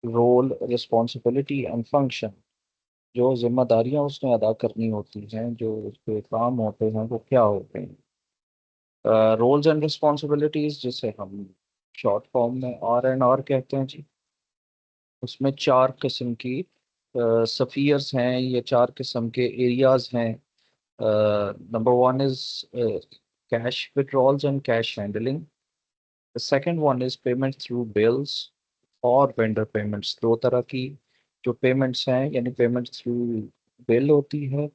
Role, responsibility and function, जो जिम्मेदारियां उसने अदा करनी होती हैं, जो उसके काम होते हैं, वो क्या होते हैं। रोल्स एंड रिस्पॉन्सिबिलिटीज, जिसे हम शॉर्ट फॉर्म में R&R कहते हैं जी, उसमें चार किस्म की सफियर्स हैं, ये चार किस्म के एरियाज हैं। Number one is cash withdrawals and cash handling. The second one is payment through bills और वेंडर पेमेंट्स। दो तरह की जो पेमेंट्स हैं, यानी पेमेंट थ्रू बिल होती है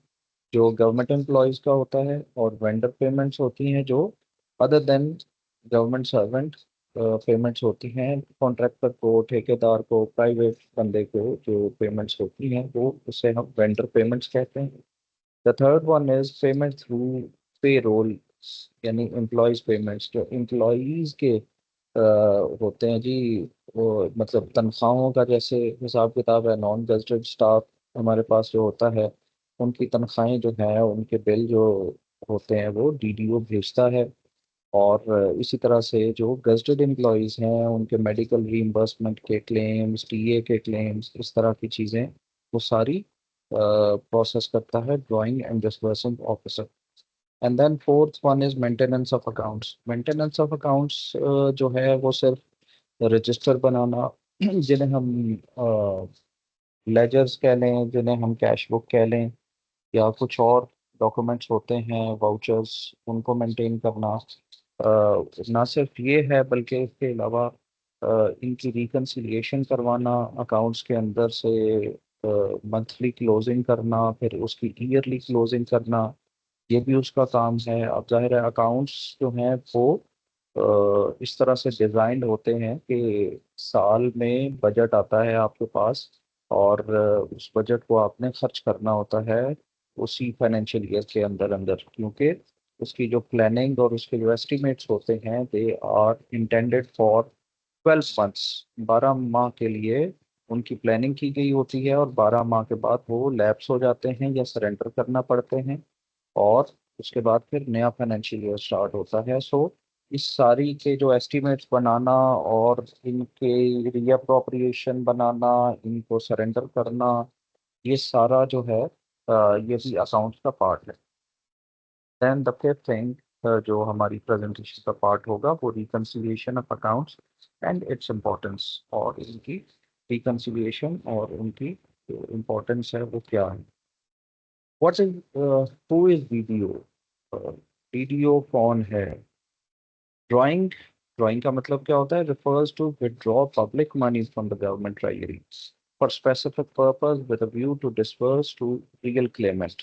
जो गवर्नमेंट एम्प्लॉयज का होता है, और वेंडर पेमेंट्स होती हैं जो other than government servant payments होती हैं। कॉन्ट्रैक्टर को, ठेकेदार को, प्राइवेट बंदे को जो पेमेंट्स होती हैं वो उसे हम वेंडर पेमेंट्स कहते हैं। The third one is payment through पे रोल, यानी एम्प्लॉयज पेमेंट्स, जो एम्प्लॉयज के होते हैं जी। वो मतलब तनख्वाहों का जैसे हिसाब किताब है, नॉन गजटेड स्टाफ हमारे पास जो होता है, उनकी तनख्वाहें जो हैं, उनके बिल जो होते हैं वो DDO भेजता है। और इसी तरह से जो गजटेड एम्प्लॉयज हैं, उनके मेडिकल रीइंबर्समेंट के क्लेम्स, टीए के क्लेम्स, इस तरह की चीज़ें वो सारी प्रोसेस करता है drawing and disbursing officer. And then fourth one is maintenance of accounts. Maintenance of accounts जो है वो सिर्फ रजिस्टर बनाना, जिन्हें हम लेजर्स कह लें, जिन्हें हम कैश बुक कह लें, या कुछ और डॉक्यूमेंट्स होते हैं, वाउचर्स, उनको मेंटेन करना। ना सिर्फ ये है बल्कि इसके अलावा इनकी रिकन्सिलिएशन करवाना अकाउंट्स के अंदर से, मंथली क्लोजिंग करना, फिर उसकी ईयरली क्लोजिंग करना, ये भी उसका काम है। अब जाहिर है अकाउंट्स जो हैं वो इस तरह से डिजाइंड होते हैं कि साल में बजट आता है आपके पास, और उस बजट को आपने खर्च करना होता है उसी फाइनेंशियल ईयर के अंदर अंदर, क्योंकि उसकी जो प्लानिंग और उसके जो एस्टिमेट्स होते हैं they are intended for 12 months. 12 माह के लिए उनकी प्लानिंग की गई होती है, और 12 माह के बाद वो लैप्स हो जाते हैं या सरेंडर करना पड़ते हैं, और उसके बाद फिर नया फाइनेंशियल ईयर स्टार्ट होता है। सो इस सारी के जो एस्टिमेट्स बनाना और इनके रीअप्रोप्रिएशन बनाना, इनको सरेंडर करना, ये सारा जो है ये भी अकाउंट्स का पार्ट है। देन द फिफ्थ थिंग जो हमारी प्रेजेंटेशन का पार्ट होगा वो reconciliation of accounts and its importance, और इनकी रिकन्सिलिएशन और उनकी जो इम्पोर्टेंस है वो क्या है। What is who is DDO? DDO कौन है? ड्राइंग, ड्राइंग का मतलब क्या होता है? Refers to withdraw public money from the government treasury for specific purpose with a view to disperse to legal claimant.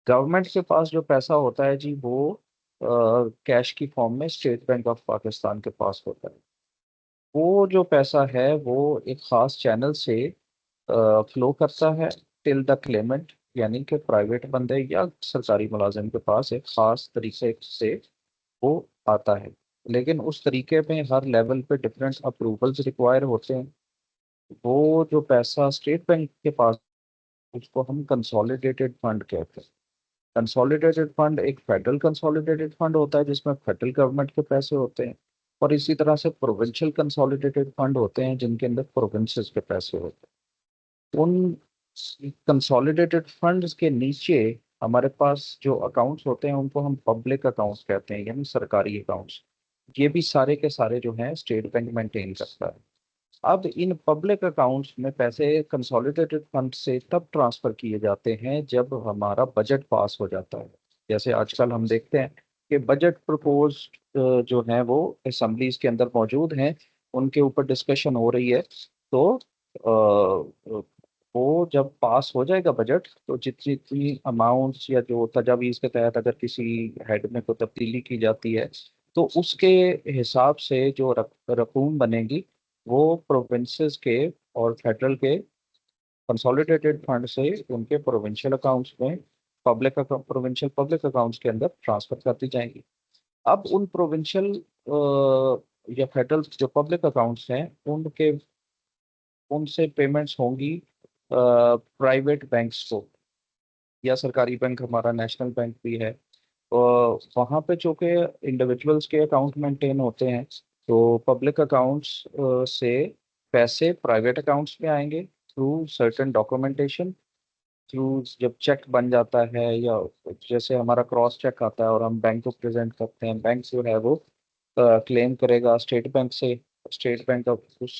Government के पास जो पैसा होता है जी वो कैश की फॉर्म में स्टेट बैंक ऑफ पाकिस्तान के पास होता है। वो जो पैसा है वो एक खास चैनल से फ्लो करता है टिल द क्लेमेंट, यानी कि प्राइवेट बंदे या सरकारी मुलाजिम के पास एक खास तरीके से वो आता है। लेकिन उस तरीके में हर लेवल पे डिफरेंट अप्रूवल्स रिक्वायर होते हैं। वो जो पैसा स्टेट बैंक के पास, उसको हम कंसोलिडेटेड फंड कहते हैं। कंसोलिडेटेड फंड एक फेडरल कंसोलिडेटेड फंड होता है जिसमें फेडरल गवर्नमेंट के पैसे होते हैं, और इसी तरह से प्रोविंशियल कंसोलिडेटेड फंड होते हैं जिनके अंदर प्रोविंसेस के पैसे होते हैं। उन कंसोलिडेटेड फंड्स के नीचे हमारे पास जो अकाउंट्स होते हैं उनको हम पब्लिक अकाउंट्स कहते हैं, यानी सरकारी अकाउंट्स। ये भी सारे के सारे जो हैं स्टेट बैंक मेंटेन करता है। अब इन पब्लिक अकाउंट्स में पैसे कंसोलिडेटेड फंड से तब ट्रांसफर किए जाते हैं जब हमारा बजट पास हो जाता है। जैसे आजकल हम देखते हैं कि बजट प्रपोज जो है वो असेंबलीज के अंदर मौजूद हैं, उनके ऊपर डिस्कशन हो रही है। तो वो जब पास हो जाएगा बजट, तो जितनी जितनी अमाउंट्स या जो तजावीज़ के तहत अगर किसी हेड में कोई तब्दीली की जाती है, तो उसके हिसाब से जो रकूम बनेगी वो प्रोविंसेस के और फेडरल के कंसोलिडेटेड फंड से उनके प्रोविंशियल अकाउंट्स में, प्रोविंशियल पब्लिक अकाउंट्स के अंदर ट्रांसफर कर दी जाएंगी। अब उन प्रोविंशियल या फेडरल जो पब्लिक अकाउंट्स हैं उनके, उनसे पेमेंट्स होंगी प्राइवेट बैंक्स को, या सरकारी बैंक हमारा नेशनल बैंक भी है। वहाँ पे चूंकि इंडिविजुअल्स के अकाउंट मेंटेन होते हैं, तो पब्लिक अकाउंट्स से पैसे प्राइवेट अकाउंट्स में आएंगे थ्रू सर्टेन डॉक्यूमेंटेशन, थ्रू जब चेक बन जाता है, या जैसे हमारा क्रॉस चेक आता है और हम बैंक को प्रेजेंट करते हैं, बैंक जो है वो क्लेम करेगा स्टेट बैंक से, स्टेट बैंक उस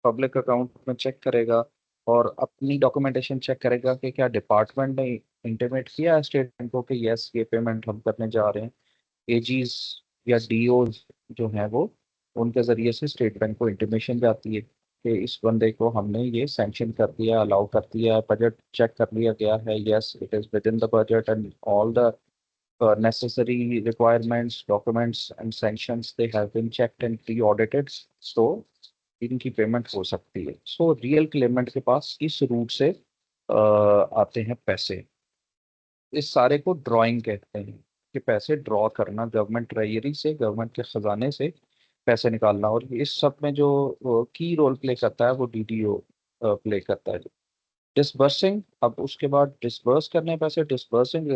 पब्लिक अकाउंट में चेक करेगा और अपनी डॉक्यूमेंटेशन चेक करेगा कि क्या डिपार्टमेंट ने इंटीमेट किया है स्टेट बैंक को कि यस ये पेमेंट हम करने जा रहे हैं। एजीज या डीओज जो हैं वो, उनके जरिए से स्टेट बैंक को इंटीमेशन जाती है कि इस बंदे को हमने ये सैंक्शन कर दिया, अलाउ कर दिया, बजट चेक कर लिया गया है, yes it is with in the budget and all the necessary requirements, documents and sanctions they have been checked and pre-audited, so इनकी पेमेंट हो सकती है। सो रियल क्लेमेंट के पास इस रूट से आते हैं पैसे। इस सारे को ड्राइंग कहते हैं कि पैसे ड्रॉ करना, गवर्नमेंट ट्रेजरी से, गवर्नमेंट के खजाने से पैसे निकालना। और इस सब में जो की रोल प्ले करता है वो डीडीओ प्ले करता है। डिसबर्सिंग, अब उसके बाद डिसबर्स करने पैसे। Disbursing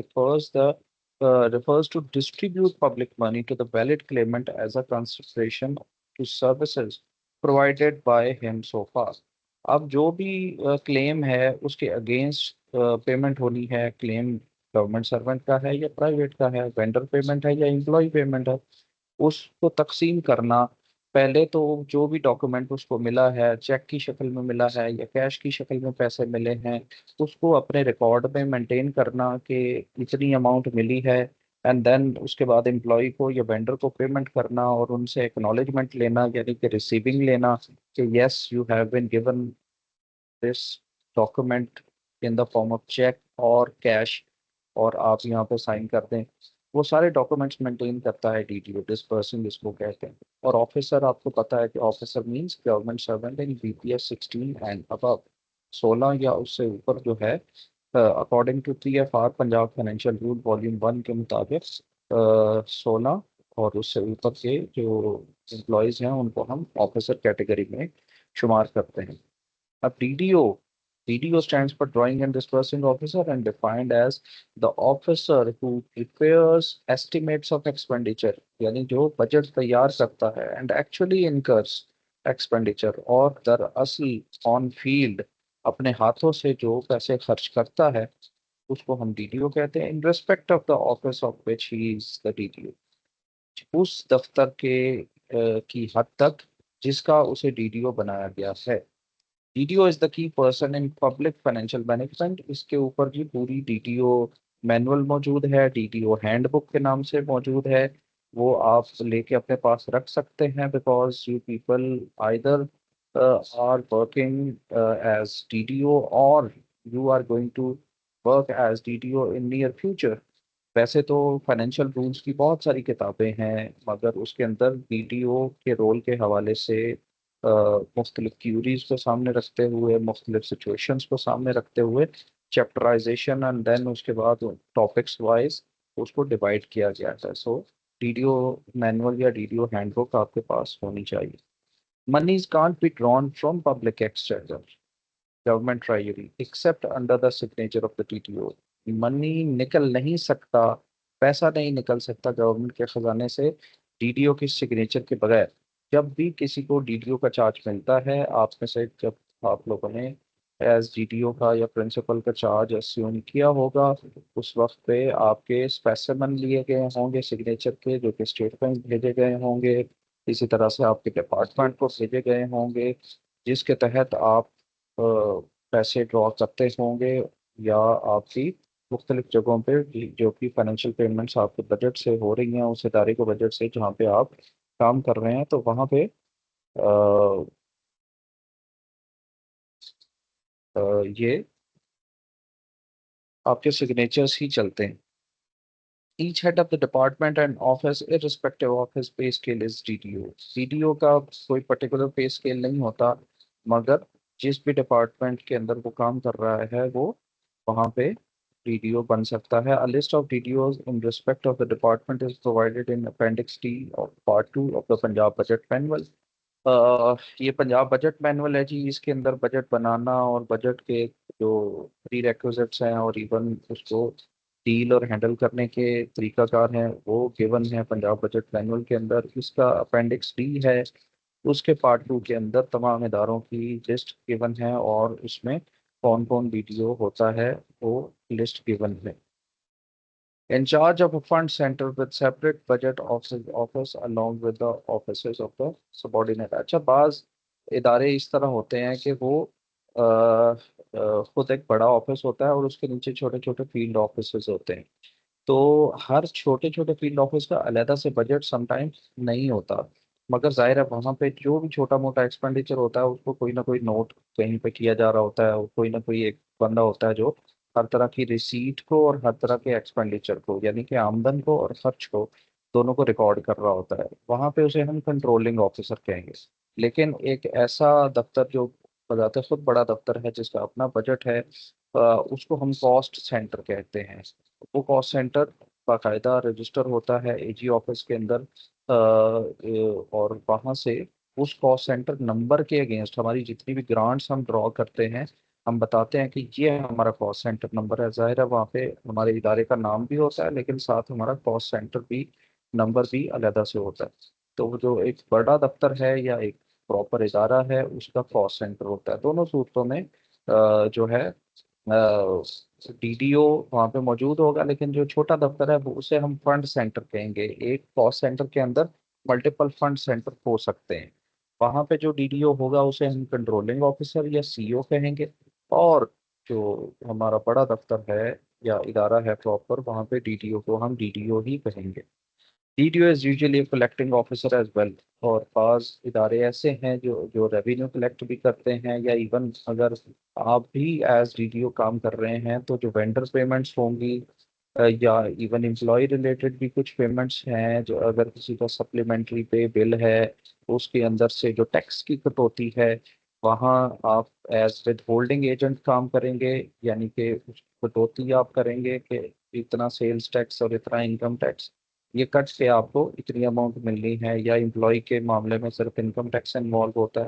refers to distribute public money to the valid claimant as a consideration to services provided by him so far। अब जो भी क्लेम है उसके अगेंस्ट पेमेंट होनी है, क्लेम गवर्नमेंट सर्वेंट का है या प्राइवेट का है, वेंडर पेमेंट है या एम्प्लॉय पेमेंट है, उसको तकसीम करना। पहले तो जो भी डॉक्यूमेंट उसको मिला है, चेक की शक्ल में मिला है या कैश की शक्ल में पैसे मिले हैं, उसको अपने रिकॉर्ड में मेंटेन करना कि इतनी अमाउंट मिली है। एंड देन उसके बाद एम्प्लॉय को या वेंडर को पेमेंट करना और उनसे एक्नॉलेजमेंट लेना, यानी कि रिसीविंग लेना कि yes you have been given this document in the form of cheque और कैश, और आप यहाँ पे साइन कर दें। वो सारे डॉक्यूमेंट्स मेंटेन करता है डीटीओ, डिसपर्सिंग इसको कहते हैं। और ऑफिसर, आपको पता है कि officer means government servant in BPS 16 and above, 16 या उससे ऊपर जो है, according to TFR Punjab financial rule volume 1 के मुताबिक 16 और उससे ऊपर के जो एम्प्लॉयज हैं उनको हम ऑफिसर कैटेगरी में शुमार करते हैं। अब DDO stands for Drawing and Disbursing Officer and defined as the officer who prepares estimates of expenditure, यानी जो बजट तैयार करता है and actually incurs expenditure, और दरअसल ऑन फील्ड अपने हाथों से जो पैसे खर्च करता है उसको हम DDO कहते हैं। In respect of the office of which he is the DDO, उस दफ्तर के की हद तक जिसका उसे DDO बनाया गया है। DDO is the key person in public financial management. इसके ऊपर भी पूरी डीडीओ मैनुअल मौजूद है, डीडीओ हैंडबुक के नाम से मौजूद है। वो आप लेके अपने पास रख सकते हैं, because you people either are working as DDO और you are going to work as DDO in near future. वैसे तो फाइनेंशियल रूल्स की बहुत सारी किताबें हैं, मगर उसके अंदर डीडीओ के रोल के हवाले से मुख्तलिफ क्यूरीज को सामने रखते हुए, मुख्तलिफ सिचुएशंस को सामने रखते हुए चैप्टराइजेशन एंड देन उसके बाद टॉपिक्स वाइज उसको डिवाइड किया गया है। सो डीडीओ मैनुअल या डीडीओ हैंडबुक आपके पास होनी चाहिए। Monies can't be drawn from public exchanger, government treasury, except under the signature of the DDO. Money निकल नहीं सकता, पैसा नहीं निकल सकता गवर्नमेंट के खजाने से डीडीओ की सिग्नेचर के बगैर। जब भी किसी को डीडीओ का चार्ज मिलता है, आप में से जब आप लोगों ने एज डीडीओ का या प्रिंसिपल का चार्ज अस्यूम किया होगा, उस वक्त पे आपके स्पेसिमेन लिए गए होंगे सिग्नेचर के, जो कि स्टेट बैंक भेजे गए होंगे, इसी तरह से आपके डिपार्टमेंट को भेजे गए होंगे, जिसके तहत आप पैसे ड्रॉ करते होंगे, या आपकी मुख्तलिफ जगहों पे जो कि फाइनेंशियल पेमेंट्स आपके बजट से हो रही हैं, उस इदारे के बजट से जहाँ पे आप काम कर रहे हैं, तो वहाँ पे अ, ये आपके सिग्नेचर्स ही चलते हैं। Each head of the department and office, irrespective of his pay scale, is DDO। DDO का कोई पर्टिकुलर पे स्केल नहीं होता, मगर जिस भी डिपार्टमेंट के अंदर वो काम कर रहा है वो वहाँ पे डीडीओ बन सकता है। A list of DDOs in respect of the department is provided in Appendix D of Part 2 of the Punjab Budget Manual। ये पंजाब बजट मैनुअल है जी, इसके अंदर बजट बनाना और बजट के जो प्री रेक्विजिट्स हैं और इवन उसको डील और हैंडल करने के तरीकाकार हैं वो गिवन है पंजाब बजट मैनुअल के अंदर। इसका अपेंडिक्स डी है, उसके पार्ट 2 के अंदर तमाम इदारों की लिस्ट गिवन है और उसमें कौन कौन डीडीओ होता है वो लिस्ट गिवन है। In charge of a fund center with separate budget office along with the offices of the subordinate। अच्छा, बाज इदारे इस तरह होते हैं कि वो खुद एक बड़ा ऑफिस होता है और उसके नीचे छोटे छोटे फील्ड ऑफिसेज होते हैं। तो हर छोटे छोटे फील्ड ऑफिस का अलहदा से बजट समटाइम्स नहीं होता, मगर जाहिर है वहाँ पे जो भी छोटा मोटा एक्सपेंडिचर होता है उसको कोई ना कोई नोट कहीं पे किया जा रहा होता है, और कोई ना कोई एक बंदा होता है जो हर तरह की रिसीट को और हर तरह के एक्सपेंडिचर को, यानी कि आमदन को और खर्च को, दोनों को रिकॉर्ड कर रहा होता है। वहाँ पे उसे हम कंट्रोलिंग ऑफिसर कहेंगे। लेकिन एक ऐसा दफ्तर जो बजाते खुद बड़ा दफ्तर है, जिसका अपना बजट है, उसको हम कॉस्ट सेंटर कहते हैं। वो कॉस्ट सेंटर बाकायदा रजिस्टर होता है एजी ऑफिस के अंदर, और वहाँ से उस कॉस्ट सेंटर नंबर के अगेंस्ट हमारी जितनी भी ग्रांट्स हम ड्रॉ करते हैं, हम बताते हैं कि ये हमारा कॉस्ट सेंटर नंबर है। जाहिर है वहाँ पे हमारे इदारे का नाम भी होता है, लेकिन साथ हमारा कॉस्ट सेंटर भी नंबर भी अलहदा से होता है। तो वो जो एक बड़ा दफ्तर है या एक प्रॉपर इदारा है, उसका कॉस्ट सेंटर होता है। दोनों सूरतों में जो है डीडीओ वहाँ पे मौजूद होगा, लेकिन जो छोटा दफ्तर है वो उसे हम फंड सेंटर कहेंगे। एक कॉस्ट सेंटर के अंदर मल्टीपल फंड सेंटर हो सकते हैं। वहाँ पे जो डीडीओ होगा उसे हम कंट्रोलिंग ऑफिसर या सीईओ कहेंगे। और जो हमारा बड़ा दफ्तर है या इदारा है प्रॉपर, वहाँ पे डीडीओ को हम डीडीओ ही कहेंगे। DDO is usually collecting officer as well. और बाज इदारे ऐसे हैं जो जो रेवेन्यू कलेक्ट भी करते हैं, या इवन अगर आप भी एज डीडीओ काम कर रहे हैं तो जो वेंडर पेमेंट्स होंगी, या इवन एम्प्लॉय रिलेटेड भी कुछ पेमेंट्स हैं, जो अगर किसी का सप्लीमेंट्री पे बिल है तो उसके अंदर से जो टैक्स की कटौती है, वहाँ आप एज विद होल्डिंग एजेंट काम करेंगे। यानी कि उस कटौती आप करेंगे कि इतना सेल्स टैक्स और इतना इनकम टैक्स ये कट के आपको इतनी अमाउंट मिलनी है। या एम्प्लॉय के मामले में सिर्फ इनकम टैक्स इन्वॉल्व होता है,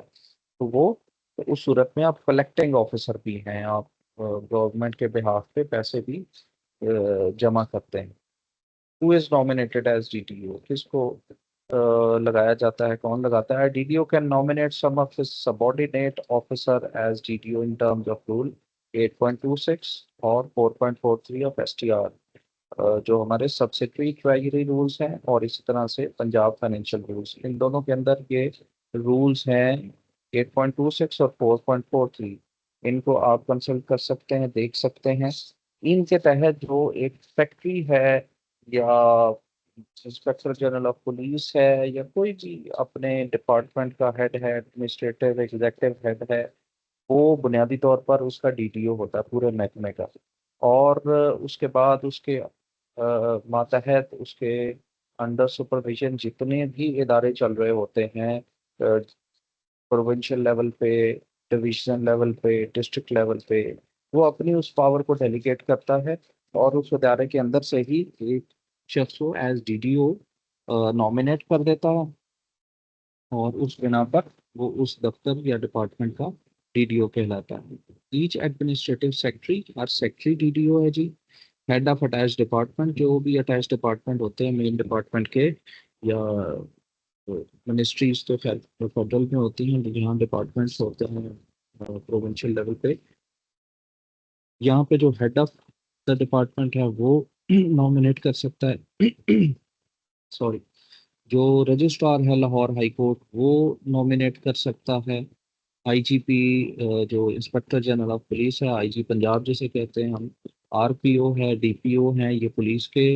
तो वो तो उस सूरत में आप कलेक्टिंग ऑफिसर भी हैं। आप गवर्नमेंट के बिहाफ पे पैसे भी जमा करते हैं। Who is nominated as DDO, किसको लगाया जाता है, कौन लगाता है? DDO can nominate some of his subordinate officer as DDO in terms of rule 8.26 और 4.43 ऑफ एसटीआर, जो हमारे सब्सिडरी ट्रेजरी रूल्स हैं, और इसी तरह से पंजाब फाइनेंशियल रूल्स, इन दोनों के अंदर ये रूल्स हैं 8.26 और 4.43। इनको आप कंसल्ट कर सकते हैं, देख सकते हैं। इनके तहत जो एक फैक्ट्री है, या इंस्पेक्टर जनरल ऑफ पुलिस है, या कोई भी अपने डिपार्टमेंट का हेड है, एडमिनिस्ट्रेटिव एग्जीक्यूटिव हेड है, वो बुनियादी तौर पर उसका डीटीओ होता है पूरे महकमे का। और उसके बाद उसके मातहत उसके अंडर सुपरविजन जितने भी इदारे चल रहे होते हैं, प्रोविंशियल लेवल पे, डिवीजनल लेवल पे, डिस्ट्रिक्ट लेवल पे, वो अपनी उस पावर को डेलीगेट करता है और उस इदारे के अंदर से ही एक शख्स को एज डीडीओ नॉमिनेट कर देता है, और उस बिना पर वो उस दफ्तर या डिपार्टमेंट का डीडीओ कहलाता है। ईच एडमिनिस्ट्रेटिव सेक्रेटरी हर सेक्रेटरी डीडीओ है जी। हेड ऑफ अटैच डिपार्टमेंट, जो भी अटैच डिपार्टमेंट होते हैं मेन डिपार्टमेंट के, या मिनिस्ट्रीज तो खैर फेडरल में होती हैं, लेकिन यहाँ डिपार्टमेंट्स होते हैं प्रोविंशियल लेवल पे। यहाँ पे जो हेड ऑफ द डिपार्टमेंट है वो नॉमिनेट कर सकता है। सॉरी, जो रजिस्ट्रार है लाहौर हाई कोर्ट, वो नॉमिनेट कर सकता है। आईजीपी, जो इंस्पेक्टर जनरल ऑफ पुलिस है, आईजी पंजाब जिसे कहते हैं हम, आरपीओ है, डीपीओ है, ये पुलिस के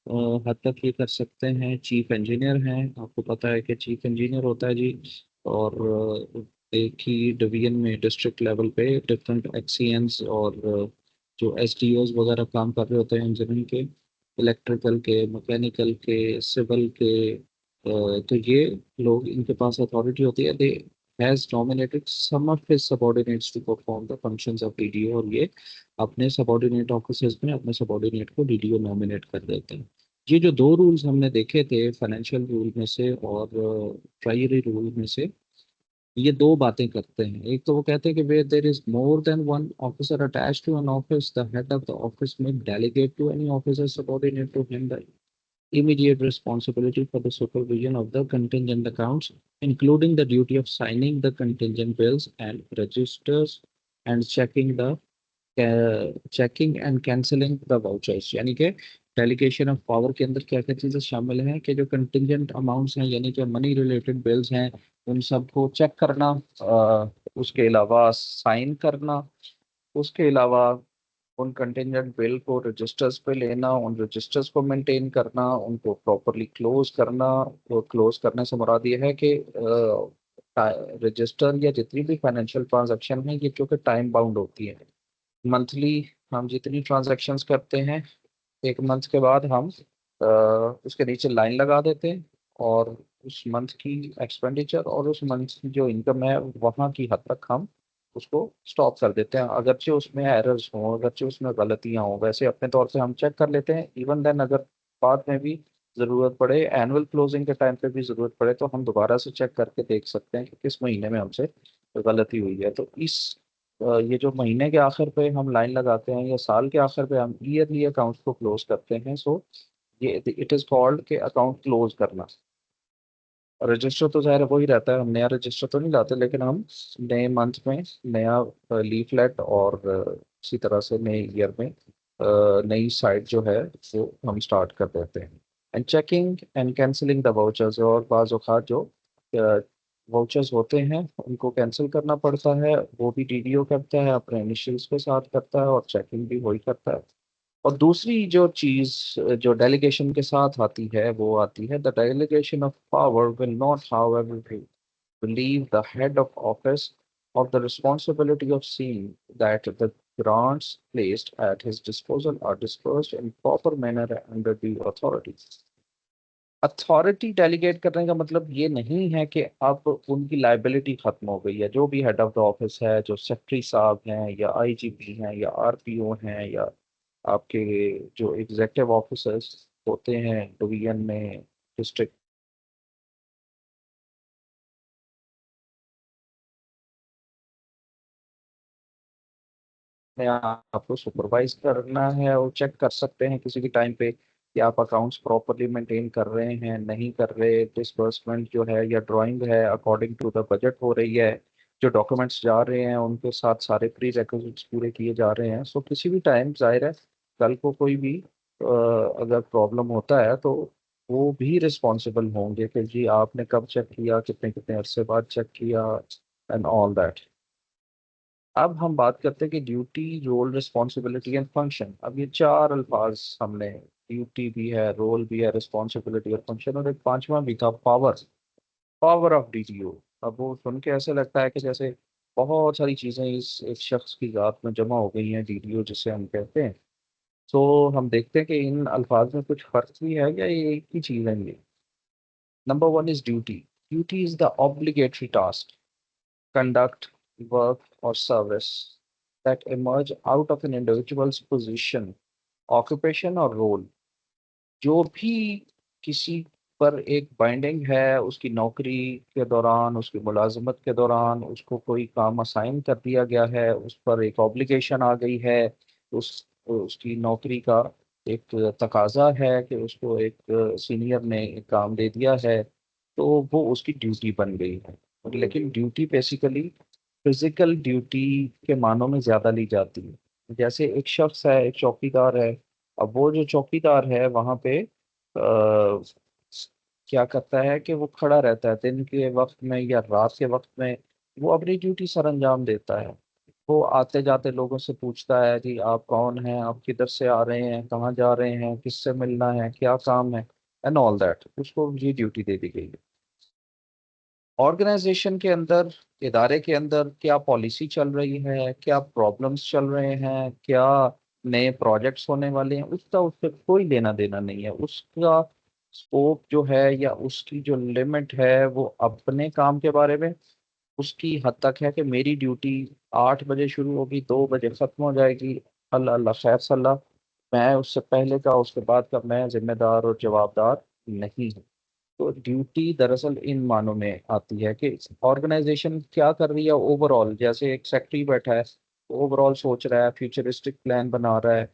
हद तक ये कर सकते हैं। चीफ इंजीनियर हैं, आपको पता है कि चीफ इंजीनियर होता है जी। और एक ही डिवीजन में डिस्ट्रिक्ट लेवल पे डिफरेंट एक्सीएंस और जो एसडीओज वगैरह काम कर रहे होते हैं इंजीनियरिंग के, इलेक्ट्रिकल के, मैकेनिकल के, सिविल के, तो ये लोग, इनके पास अथॉरिटी होती है। They has nominated some of his subordinates to perform the functions of DDO, और ये अपने सबऑर्डिनेट ऑफिसर्स में अपने सबऑर्डिनेट को डीडीओ नॉमिनेट कर देते हैं। ये जो दो रूल्स हमने देखे थे, फाइनेंशियल रूल में से और ट्रायरी रूल में से, ये दो बातें करते हैं। एक तो वो कहते हैं कि where there is more than one officer attached to an office, the head of the office may delegate to any officer subordinate to him immediate responsibility for the supervision of the contingent accounts, including the duty of signing the contingent bills and registers and checking and canceling the vouchers। यानी कि delegation of power के अंदर क्या क्या चीज़ें शामिल हैं कि जो कंटिजेंट अमाउंट्स हैं यानी कि मनी रिलेटेड बिल्स हैं उन सबको चेक करना, उसके अलावा साइन करना, उसके अलावा उन कंटिजेंट बिल को रजिस्टर्स पे लेना, उन रजिस्टर्स को मेंटेन करना, उनको प्रॉपरली क्लोज करना। वो क्लोज करने से मुराद ये है कि रजिस्टर या जितनी भी फाइनेंशियल ट्रांजैक्शन है ये क्योंकि टाइम बाउंड होती है। मंथली हम जितनी ट्रांजैक्शंस करते हैं एक मंथ के बाद हम उसके नीचे लाइन लगा देते हैं और उस मंथ की एक्सपेंडिचर और उस मंथ की जो इनकम है वहाँ की हद तक हम उसको स्टॉप कर देते हैं। अगरचे उसमें एरर्स हों, अगरचे उसमें गलतियाँ हों, वैसे अपने तौर से हम चेक कर लेते हैं। इवन देन अगर बाद में भी ज़रूरत पड़े, एनुअल क्लोजिंग के टाइम पे भी ज़रूरत पड़े, तो हम दोबारा से चेक करके देख सकते हैं कि किस महीने में हमसे गलती हुई है। तो इस ये जो महीने के आखिर पे हम लाइन लगाते हैं या साल के आखिर पे हम ईयरली अकाउंट्स को क्लोज करते हैं, सो ये इट इज़ कॉल्ड के अकाउंट क्लोज करना। रजिस्टर तो ज़ाहिर है वही रहता है, हम नया रजिस्टर तो नहीं लाते, लेकिन हम नए मंथ में नया लीफलेट और इसी तरह से नए ईयर में नई साइट जो है वो हम स्टार्ट कर देते हैं। And checking and cancelling the vouchers, और बाज़ औक़ात जो वाउचर्स होते हैं उनको कैंसिल करना पड़ता है, वो भी डीडीओ करता है, अपने इनिशियल्स के साथ करता है, और चेकिंग भी वही करता है। और दूसरी जो चीज़ जो डेलीगेशन के साथ आती है वो आती है the delegation of power will not however relieve the head of office of the responsibility of seeing that the grants placed at his disposal are dispersed in proper manner under due authority। Authority delegate करने का मतलब ये नहीं है कि अब उनकी liability खत्म हो गई है। जो भी हेड ऑफ द ऑफिस है, जो सेक्रेटरी साहब हैं या आईजीपी हैं या आरपीओ हैं या आपके जो एग्जेक्टिव ऑफिसर्स होते हैं डिवीजन में, डिस्ट्रिक्ट में, आपको सुपरवाइज करना है और चेक कर सकते हैं किसी भी टाइम पे कि आप अकाउंट्स प्रॉपरली मेंटेन कर रहे हैं नहीं कर रहे, डिसबर्समेंट जो है या ड्राइंग है अकॉर्डिंग टू द बजट हो रही है, जो डॉक्यूमेंट्स जा रहे हैं उनके साथ सारे प्री रिक्विजिट्स पूरे किए जा रहे हैं। सो किसी भी टाइम जाहिर है कल को कोई भी अगर प्रॉब्लम होता है तो वो भी रिस्पॉन्सिबल होंगे कि जी आपने कब चेक किया, कितने कितने अरसे बाद चेक किया, एंड ऑल दैट। अब हम बात करते हैं कि duty, role, responsibility and function. अब ये चार अल्फाज हमने, ड्यूटी भी है, रोल भी है, रिस्पॉन्सिबिलिटी और फंक्शन, और एक पांचवा भी था पावर, पावर ऑफ डीटीओ। अब वो सुन के ऐसे लगता है कि जैसे बहुत सारी चीज़ें इस एक शख्स की ज़ात में जमा हो गई हैं, डीटीओ जिसे हम कहते हैं। तो हम देखते हैं कि इन अल्फाज में कुछ फ़र्क भी है या ये एक ही चीज़ है ये। Number one is duty. Duty is the obligatory task, conduct, work, or service that emerge out of an individual's position, occupation or role। जो भी किसी पर एक बाइंडिंग है उसकी नौकरी के दौरान, उसकी मुलाजमत के दौरान, उसको कोई काम असाइन कर दिया गया है, उस पर एक ऑब्लिगेशन आ गई है, उस उसकी नौकरी का एक तकाजा है कि उसको एक सीनियर ने एक काम दे दिया है, तो वो उसकी ड्यूटी बन गई है। लेकिन ड्यूटी बेसिकली फिजिकल ड्यूटी के मानों में ज़्यादा ली जाती है। जैसे एक शख्स है, एक चौकीदार है, अब वो जो चौकीदार है वहाँ पे क्या करता है कि वो खड़ा रहता है दिन के वक्त में या रात के वक्त में, वो अपनी ड्यूटी सर अंजाम देता है। वो आते जाते लोगों से पूछता है जी आप कौन हैं, आप किधर से आ रहे हैं, कहाँ जा रहे हैं, किससे मिलना है, क्या काम है, एंड ऑल दैट, उसको ये ड्यूटी दे दी गई है। ऑर्गेनाइजेशन के अंदर, इदारे के अंदर क्या पॉलिसी चल रही है, क्या प्रॉब्लम्स चल रहे हैं, क्या नए प्रोजेक्ट्स होने वाले हैं, उसका उससे कोई लेना देना नहीं है। उसका स्कोप जो है या उसकी जो लिमिट है वो अपने काम के बारे में उसकी हद तक है कि मेरी ड्यूटी 8 बजे शुरू होगी, 2 बजे खत्म हो जाएगी, अल्लाह अल्लाह खैर सल्ला। मैं उससे पहले का उसके बाद का मैं जिम्मेदार और जवाबदार नहीं हूँ। तो ड्यूटी दरअसल इन मानों में आती है कि ऑर्गेनाइजेशन क्या कर रही है ओवरऑल। जैसे एक सेक्रेटरी बैठा है, ओवरऑल सोच रहा है, फ्यूचरिस्टिक प्लान बना रहा है,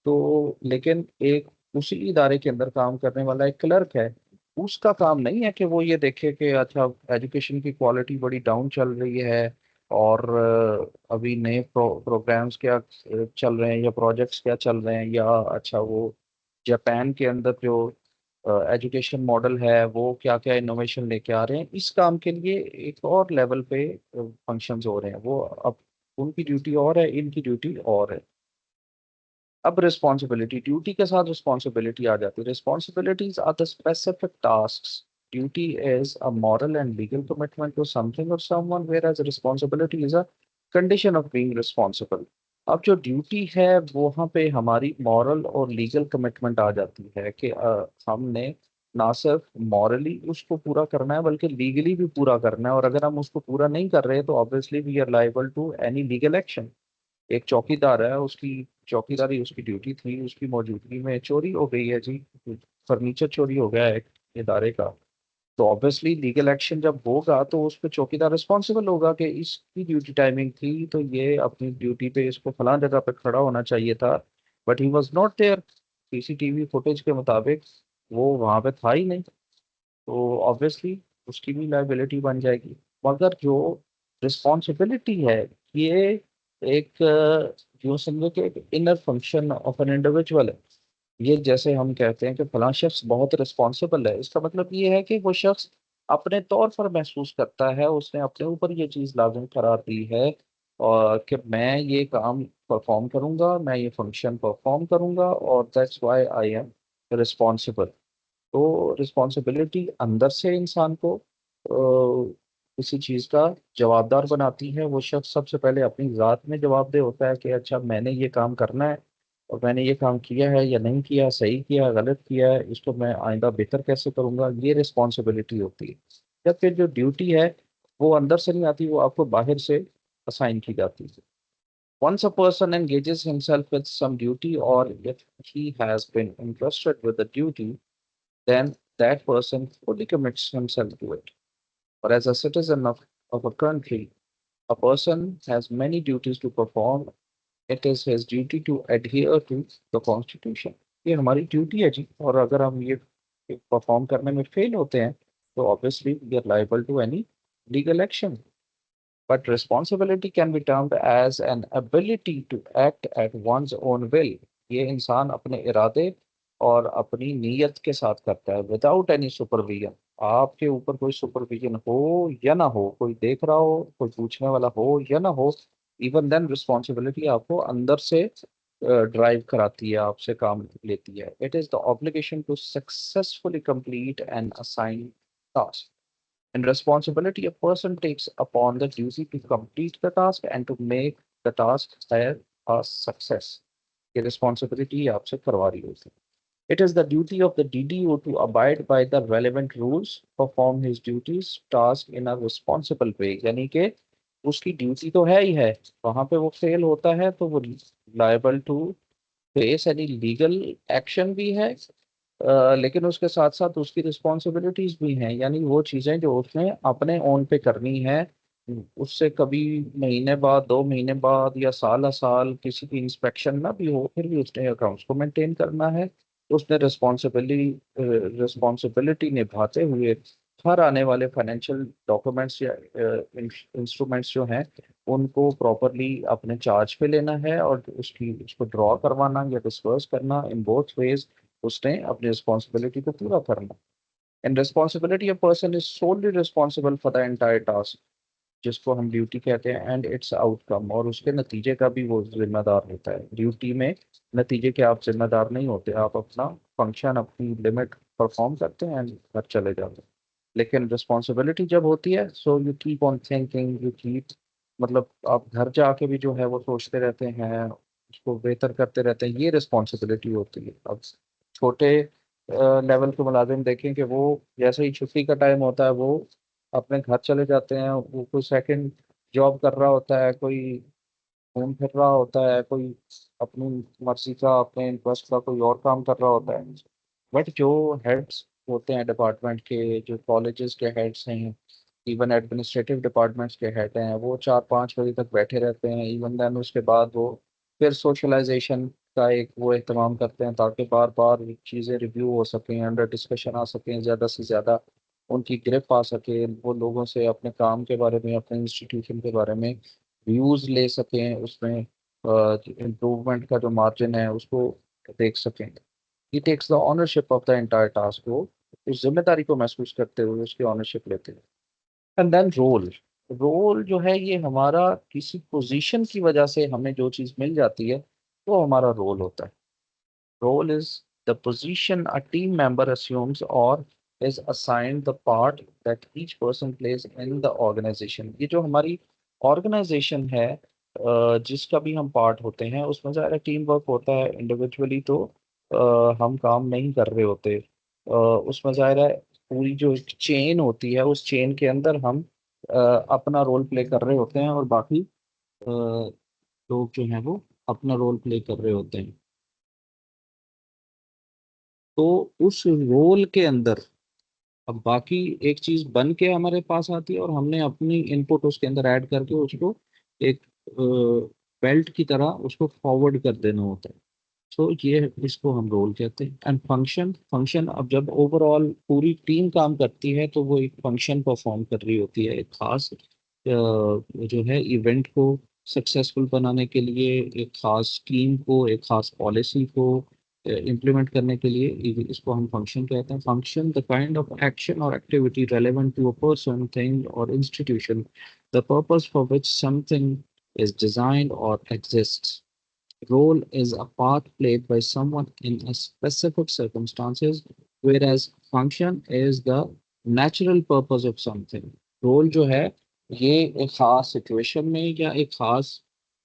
तो लेकिन एक उसी इदारे के अंदर काम करने वाला एक क्लर्क है, उसका काम नहीं है कि वो ये देखे कि अच्छा एजुकेशन की क्वालिटी बड़ी डाउन चल रही है, और अभी नए प्रोग्राम्स क्या चल रहे हैं या प्रोजेक्ट्स क्या चल रहे हैं, या अच्छा वो जापान के अंदर जो एजुकेशन मॉडल है वो क्या क्या इनोवेशन लेके आ रहे हैं। इस काम के लिए एक और लेवल पे फंक्शंस हो रहे हैं, वो अब उनकी ड्यूटी और है, इनकी ड्यूटी और है। अब रिस्पॉन्सिबिलिटी, ड्यूटी के साथ रिस्पॉन्सिबिलिटी आ जाती है। Responsibilities are the specific tasks, duty is a moral and legal commitment to something और someone, where as responsibility is a condition of being responsible. अब जो ड्यूटी है वहाँ पे हमारी मॉरल और लीगल कमिटमेंट आ जाती है कि हमने ना सिर्फ मॉरली उसको पूरा करना है बल्कि लीगली भी पूरा करना है, और अगर हम उसको पूरा नहीं कर रहे तो obviously we are liable to any legal action. एक चौकीदार है, उसकी चौकीदारी उसकी ड्यूटी थी, उसकी मौजूदगी में चोरी हो गई है जी, फर्नीचर चोरी हो गया है एक इदारे का, तो ऑब्वियसली लीगल एक्शन जब होगा तो उस पर चौकीदार रिस्पॉन्सिबल होगा कि इसकी ड्यूटी टाइमिंग थी तो ये अपनी ड्यूटी पे इसको फलां जगह पे खड़ा होना चाहिए था, but he was not there, CCTV footage के मुताबिक वो वहां पे था ही नहीं, तो ऑब्वियसली उसकी भी लाइबिलिटी बन जाएगी। मगर जो रिस्पॉन्सिबिलिटी है, ये एक यूं समझो कि एक inner function of an individual है। ये जैसे हम कहते हैं कि फलां शख्स बहुत रिस्पॉन्सिबल है, इसका मतलब ये है कि वो शख्स अपने तौर पर महसूस करता है, उसने अपने ऊपर ये चीज़ लाजिम करार दी है, और कि मैं ये काम परफॉर्म करूंगा, मैं ये फंक्शन परफॉर्म करूंगा, और that's why I am responsible. तो रिस्पॉन्सिबिलिटी अंदर से इंसान को किसी चीज़ का जवाबदार बनाती है। वो शख्स सबसे पहले अपनी ज़ात में जवाबदेह होता है कि अच्छा मैंने ये काम करना है, और मैंने ये काम किया है या नहीं किया, सही किया गलत किया है, इसको मैं आइंदा बेहतर कैसे करूंगा, ये रिस्पॉन्सिबिलिटी होती है। या फिर जो ड्यूटी है वो अंदर से नहीं आती, वो आपको बाहर से असाइन की जाती है। Once a person engages himself with some duty, or if he has been entrusted with a duty, then that person fully commits himself to it. Or as a citizen of a country, a person has many duties to perform. It is his duty to adhere to the constitution. ये हमारी duty है जी, और अगर हम ये perform करने में fail होते हैं तो obviously we are liable to any legal action. But responsibility can be termed as an ability to act at one's own will. ये इंसान अपने इरादे और अपनी नीयत के साथ करता है, विदाउट एनी सुपरविजन। आपके ऊपर कोई सुपरविजन हो या ना हो, कोई देख रहा हो, कोई पूछने वाला हो या ना हो, इवन देन रिस्पॉन्सिबिलिटी आपको अंदर से ड्राइव कराती है, आपसे काम लेती है। It is the obligation to successfully complete and assign task. In responsibility, a person takes upon the duty to complete the task and to make the task a success. ये responsibility आपसे करवा रही होती है। It is the duty of the DDO to abide by the relevant rules, perform his duties, task in a responsible way। यानी कि उसकी duty तो है ही है, वहां पे वो फेल होता है तो वो liable to face any legal action भी है, लेकिन उसके साथ साथ उसकी रिस्पॉन्सिबिलिटीज भी हैं, यानी वो चीज़ें जो उसने अपने ओन पे करनी है, उससे कभी महीने बाद, 2 महीने बाद या साल साल किसी की इंस्पेक्शन ना भी हो, फिर भी उसने अकाउंट्स को मेंटेन करना है। उसने रिस्पॉन्सिबिलिटी निभाते हुए हर आने वाले फाइनेंशियल डॉक्यूमेंट्स या इंस्ट्रूमेंट्स जो हैं उनको प्रॉपरली अपने चार्ज पे लेना है, और उसको ड्रॉ करवाना या डिस्पर्स करना, इन बोथ वेज उसने अपनी रिस्पॉन्सिबिलिटी को पूरा करना। In responsibility a person is solely responsible for the entire task, जिसको हम ड्यूटी कहते हैं, एंड इट्स आउटकम, और उसके नतीजे का भी वो जिम्मेदार होता है। ड्यूटी में नतीजे के आप जिम्मेदार नहीं होते, आप अपना फंक्शन, अपनी लिमिट परफॉर्म करते हैं एंड घर चले जाते हैं। लेकिन रिस्पॉन्सिबिलिटी जब होती है, so you keep on thinking, you keep, मतलब आप घर जाके भी जो है वो सोचते रहते हैं, उसको बेहतर करते रहते हैं, ये रिस्पॉन्सिबिलिटी होती है। अब छोटे लेवल के मुलाजिम देखें कि वो जैसे ही छुट्टी का टाइम होता है वो अपने घर चले जाते हैं, वो कोई सेकंड जॉब कर रहा होता है, कोई घूम फिर रहा होता है, कोई अपनी मर्जी का, अपने इंटरेस्ट का कोई और काम कर रहा होता है। बट जो हेड्स होते हैं डिपार्टमेंट के, जो कॉलेजेस के हेड्स हैं, इवन एडमिनिस्ट्रेटिव डिपार्टमेंट्स के हेड हैं, वो 4-5 बजे तक बैठे रहते हैं। इवन देन उसके बाद वो फिर सोशलाइजेशन का एक वो एहतमाम करते हैं ताकि बार बार चीज़ें रिव्यू हो सकें, अंडर डिस्कशन आ सकें, ज़्यादा से ज़्यादा उनकी ग्रिप आ सके, वो लोगों से अपने काम के बारे में, अपने इंस्टीट्यूशन के बारे में व्यूज़ ले सकें, उसमें इम्प्रूवमेंट का जो मार्जिन है उसको देख सकें। He takes the ownership of the entire task, वो उस जिम्मेदारी को महसूस करते हुए उसकी ऑनरशिप लेते हैं। And then role. रोल जो है ये हमारा किसी पोजीशन की वजह से हमें जो चीज़ मिल जाती है वो हमारा रोल होता है। Role is the position a team member assumes or is assigned the part that each person plays in the organization। ये जो हमारी ऑर्गेनाइजेशन है जिसका भी हम पार्ट होते हैं उसमें ज़्यादा टीम वर्क होता है। इंडिविजुअली तो हम काम नहीं कर रहे होते। उसमें ज़ाहिर है पूरी जो एक चेन होती है उस चेन के अंदर हम अपना रोल प्ले कर रहे होते हैं और बाकी लोग जो हैं वो अपना रोल प्ले कर रहे होते हैं। तो उस रोल के अंदर अब बाकी एक चीज बन के हमारे पास आती है और हमने अपनी इनपुट उसके अंदर ऐड करके उसको एक बेल्ट की तरह उसको फॉरवर्ड कर देना होता है। तो ये इसको हम रोल कहते हैं। एंड फंक्शन, फंक्शन अब जब ओवरऑल पूरी टीम काम करती है तो वो एक फंक्शन परफॉर्म कर रही होती है, एक खास जो है इवेंट को सक्सेसफुल बनाने के लिए, एक खास स्कीम को, एक खास पॉलिसी को इम्प्लीमेंट करने के लिए इसको हम फंक्शन कहते हैं। Function the kind of action or activity relevant to a person, thing or institution, the purpose for which something is designed or exists. Role is a part played by someone in a specific circumstances, whereas function is the natural purpose of something. Role जो है ये एक खास situation में या एक खास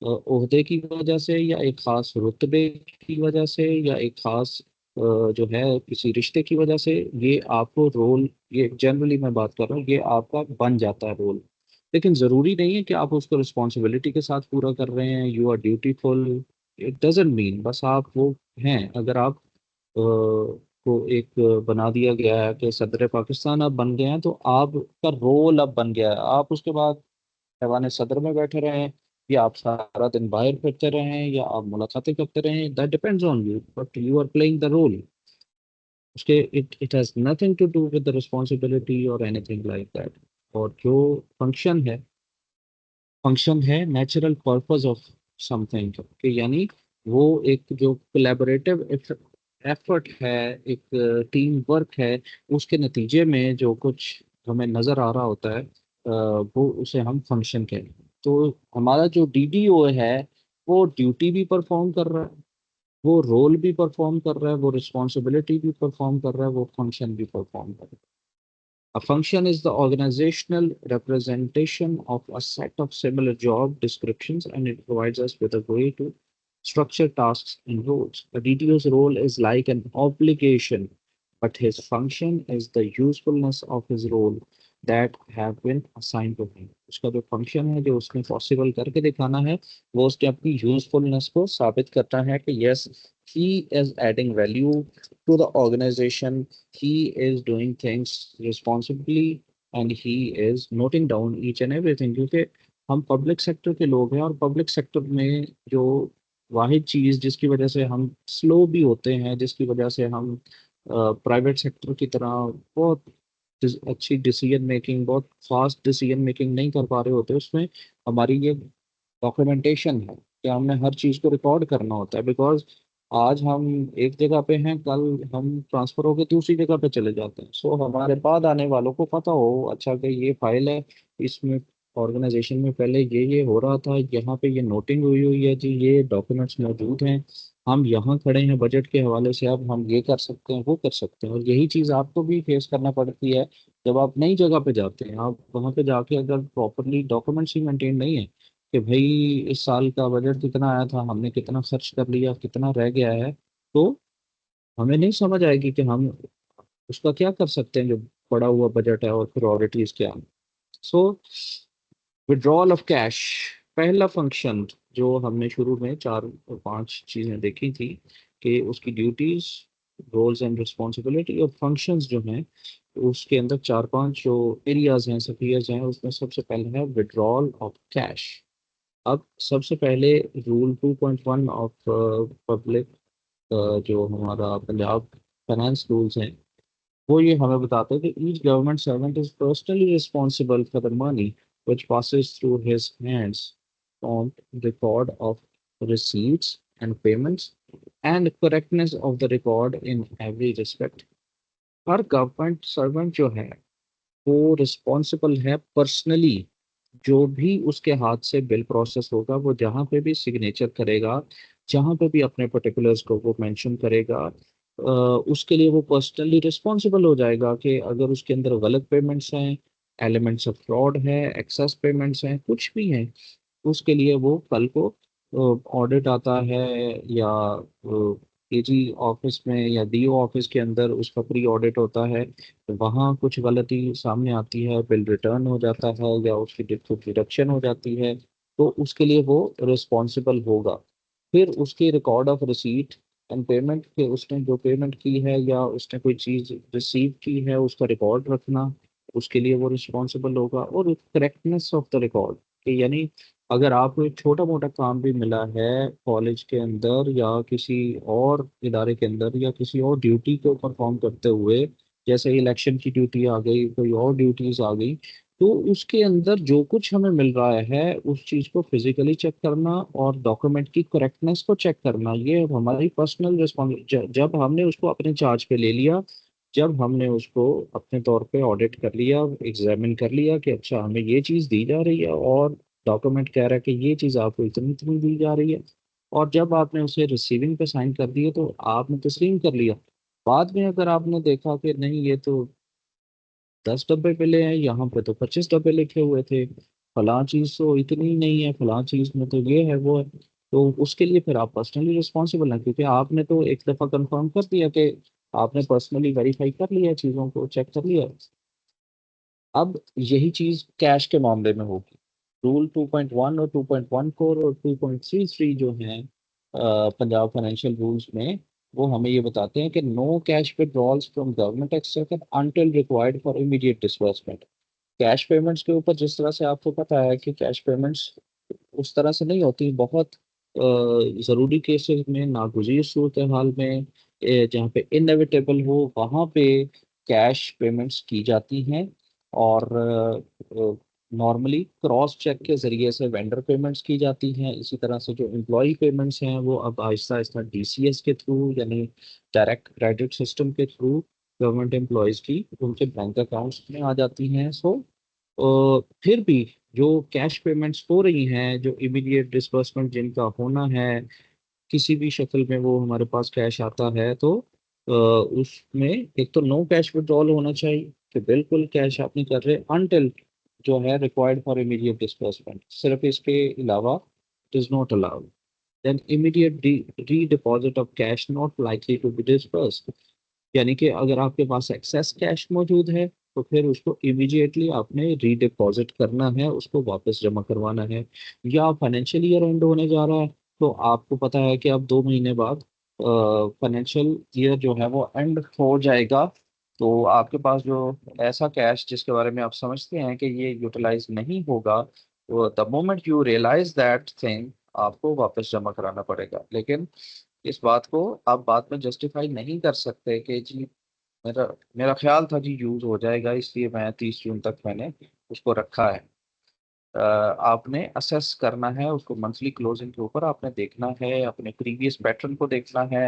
ओहदे की वजह से या एक खास रुतबे की वजह से या एक खास जो है किसी रिश्ते की वजह से ये आपको रोल, ये जनरली मैं बात कर रहा हूँ, ये आपका बन जाता है रोल। लेकिन ज़रूरी नहीं है कि आप उसको रिस्पॉन्सिबिलिटी के साथ पूरा कर रहे हैं, you are dutiful. It doesn't mean बस आप वो हैं। अगर आप को एक बना दिया गया है कि सदर पाकिस्तान आप बन गए हैं तो आपका रोल अब बन गया है। आप उसके बाद ऐवान सदर में बैठे रहें या आप सारा दिन बाहर फिरते रहें या आप मुलाकातें करते रहें, that depends on you, but you are playing the role. उसके it has nothing to do with the responsibility or anything like that. और जो फंक्शन है, फंक्शन है नेचुरल पर्पस ऑफ समथिंग कि यानी वो एक जो कोलैबोरेटिव एफर्ट है, एक टीम वर्क है, उसके नतीजे में जो कुछ हमें नज़र आ रहा होता है वो उसे हम फंक्शन कहते हैं। तो हमारा जो डीडीओ है वो ड्यूटी भी परफॉर्म कर रहा है, वो रोल भी परफॉर्म कर रहा है, वो रिस्पॉन्सिबिलिटी भी परफॉर्म कर रहा है, वो फंक्शन भी परफॉर्म कर रहा है। A function is the organizational representation of a set of similar job descriptions, and it provides us with a way to structure tasks and roles. A DTO's role is like an obligation, but his function is the usefulness of his role that have been assigned to him. उसका जो function है जो उसने possible करके दिखाना है वो उसने अपनी यूजफुलनेस को साबित करना है कि yes he is adding value to the organization, he is doing things responsibly, and he is noting down each and everything। क्योंकि हम पब्लिक सेक्टर के लोग हैं और पब्लिक सेक्टर में जो वाहिद चीज़ जिसकी वजह से हम स्लो भी होते हैं, जिसकी वजह से हम प्राइवेट सेक्टर की तरह बहुत अच्छी डिसीजन मेकिंग, बहुत फास्ट डिसीजन मेकिंग नहीं कर पा रहे होते, उसमें हमारी ये डॉक्यूमेंटेशन है कि हमने हर चीज़ को रिकॉर्ड करना होता है। बिकॉज आज हम एक जगह पे हैं, कल हम ट्रांसफर होकर दूसरी जगह पे चले जाते हैं। सो हमारे बाद आने वालों को पता हो अच्छा कि ये फाइल है, इसमें ऑर्गेनाइजेशन में पहले ये हो रहा था, यहाँ पे ये नोटिंग हुई हुई है जी, ये डॉक्यूमेंट्स मौजूद हैं, हम यहाँ खड़े हैं बजट के हवाले से, अब हम ये कर सकते हैं वो कर सकते हैं। और यही चीज़ आपको भी फेस करना पड़ती है जब आप नई जगह पे जाते हैं। आप वहाँ पे जाके अगर प्रॉपरली डॉक्यूमेंट्स ही मेंटेन नहीं है कि भाई इस साल का बजट कितना आया था, हमने कितना खर्च कर लिया, कितना रह गया है, तो हमें नहीं समझ आएगी कि हम उसका क्या कर सकते हैं जो पड़ा हुआ बजट है और प्रायोरिटीज क्या हैं। सो विड्रॉल ऑफ कैश, पहला फंक्शन जो हमने शुरू में चार और पांच चीजें देखी थी कि उसकी ड्यूटीज, रोल्स एंड रिस्पॉन्सिबिलिटी और फंक्शंस जो हैं उसके अंदर चार पांच जो एरियाज हैं, स्फीयर्स हैं, उसमें सबसे पहले है विड्रॉल ऑफ कैश। अब सबसे पहले रूल 2.1 ऑफ पब्लिक, जो हमारा पंजाब फाइनेंस रूल्स हैं, वो ये हमें बताते हैं कि each government servant is personally responsible for the money which passes through his hands on record of receipts and payments and correctness of the record in every respect. Her government servant जो है वो responsible है personally, जो भी उसके हाथ से bill process होगा वो जहाँ पे भी सिग्नेचर करेगा, जहाँ पे भी अपने पर्टिकुलर्स को वो मेंशन करेगा, उसके लिए वो पर्सनली रिस्पॉन्सिबल हो जाएगा कि अगर उसके अंदर गलत पेमेंट्स हैं, एलिमेंट्स ऑफ फ्रॉड है, एक्सेस पेमेंट्स हैं, कुछ भी हैं, उसके लिए वो कल को ऑडिट आता है या एजी ऑफिस में या डीओ ऑफिस के अंदर उसका प्री ऑडिट होता है, तो वहाँ कुछ गलती सामने आती है, बिल रिटर्न हो जाता है या उसकी डिडक्शन हो जाती है, तो उसके लिए वो रिस्पॉन्सिबल होगा। फिर उसकी record of receipt and payment के, उसने जो पेमेंट की है या उसने कोई चीज़ रिसीव की है उसका रिकॉर्ड रखना, उसके लिए वो रिस्पॉन्सिबल होगा। और करेक्टनेस ऑफ द रिकॉर्ड, कि यानी अगर आपको एक छोटा मोटा काम भी मिला है कॉलेज के अंदर या किसी और इदारे के अंदर या किसी और ड्यूटी को परफॉर्म करते हुए, जैसे इलेक्शन की ड्यूटी आ गई, कोई और ड्यूटीज आ गई, तो उसके अंदर जो कुछ हमें मिल रहा है उस चीज को फिजिकली चेक करना और डॉक्यूमेंट की करेक्टनेस को चेक करना, ये हमारी पर्सनल रिस्पॉन्सिबिलिटी। जब हमने उसको अपने चार्ज पे ले लिया, जब हमने उसको अपने तौर पे ऑडिट कर लिया, एग्जामिन कर लिया कि अच्छा हमें ये चीज़ दी जा रही है और डॉक्यूमेंट कह रहा है कि ये चीज़ आपको इतनी इतनी दी जा रही है, और जब आपने उसे रिसीविंग पे साइन कर दिए तो आपने तस्लीम कर लिया। बाद में अगर आपने देखा कि नहीं ये तो 10 डब्बे मिले हैं, यहाँ पे तो 25 डब्बे लिखे हुए थे, फलां चीज़ तो इतनी नहीं है, फलां चीज़ में तो ये है वो है, तो उसके लिए फिर आप पर्सनली रिस्पॉन्सिबल हैं, क्योंकि आपने तो एक दफ़ा कंफर्म कर दिया कि आपने पर्सनली वेरीफाई कर लिया, चीज़ों को चेक कर लिया। अब यही चीज़ कैश के मामले में होगी। रूल 2.1 और 2.14 और 2.33 जो हैं पंजाब फाइनेंशियल रूल्स में, वो हमें ये बताते हैं कि no cash withdrawals from government exchequer until required for immediate disbursement. Cash payments के ऊपर जिस तरह से आपको पता है कि कैश पेमेंट्स उस तरह से नहीं होती, बहुत ज़रूरी केसेस में, नागुज़ीर सूरत हाल में, जहाँ पे इनएविटेबल हो वहाँ पे कैश पेमेंट्स की जाती हैं। और नॉर्मली क्रॉस चेक के ज़रिए से वेंडर पेमेंट्स की जाती हैं। इसी तरह से जो एम्प्लॉई पेमेंट्स हैं वो अब आहिस्ता आहिस्ता डीसीएस के थ्रू, यानी डायरेक्ट क्रेडिट सिस्टम के थ्रू गवर्नमेंट एम्प्लॉयज़ की उनके बैंक अकाउंट्स में आ जाती हैं। सो फिर भी जो कैश पेमेंट्स हो रही हैं, जो इमीडिएट डिसबर्समेंट जिनका होना है, किसी भी शक्ल में वो हमारे पास कैश आता है, तो उसमें एक तो नो कैश विड्रॉल होना चाहिए कि बिल्कुल कैश आप नहीं कर रहे अनटिल जो है रिक्वायर्ड फॉर इमीडिएट डिसबर्समेंट, सिर्फ इसके अलावा it is not allowed. Then immediate redeposit of cash not likely to be disbursed, यानी कि अगर आपके पास एक्सेस कैश मौजूद है तो फिर उसको इमीडिएटली आपने रीडिपॉजिट करना है, उसको वापस जमा करवाना है। या फाइनेंशियल ईयर एंड होने जा रहा है, तो आपको पता है कि अब 2 महीने बाद फाइनेंशियल ईयर जो है वो एंड हो जाएगा, तो आपके पास जो ऐसा कैश जिसके बारे में आप समझते हैं कि ये यूटिलाइज नहीं होगा, तो the moment you realise that thing आपको वापस जमा कराना पड़ेगा। लेकिन इस बात को आप बाद में जस्टिफाई नहीं कर सकते कि जी मेरा मेरा ख्याल था जी यूज हो जाएगा इसलिए मैं 30 जून तक मैंने उसको रखा है। आपने असेस करना है उसको, मंथली क्लोजिंग के ऊपर आपने देखना है, अपने प्रीवियस पैटर्न को देखना है।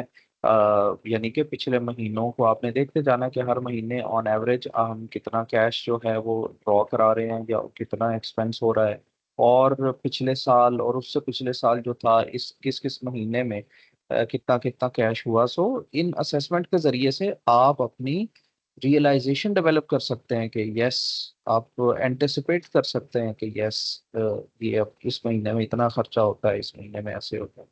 यानी कि पिछले महीनों को आपने देखते जाना कि हर महीने ऑन एवरेज हम कितना कैश जो है वो ड्रॉ करा रहे हैं या कितना एक्सपेंस हो रहा है, और पिछले साल और उससे पिछले साल जो था इस किस किस महीने में कितना कितना कैश हुआ। सो इन असेसमेंट के जरिए से आप अपनी रियलाइजेशन डेवलप कर सकते हैं कि यस, आप एंटिसिपेट कर सकते हैं कि यस, ये अब इस महीने में इतना खर्चा होता है, इस महीने में ऐसे होता है।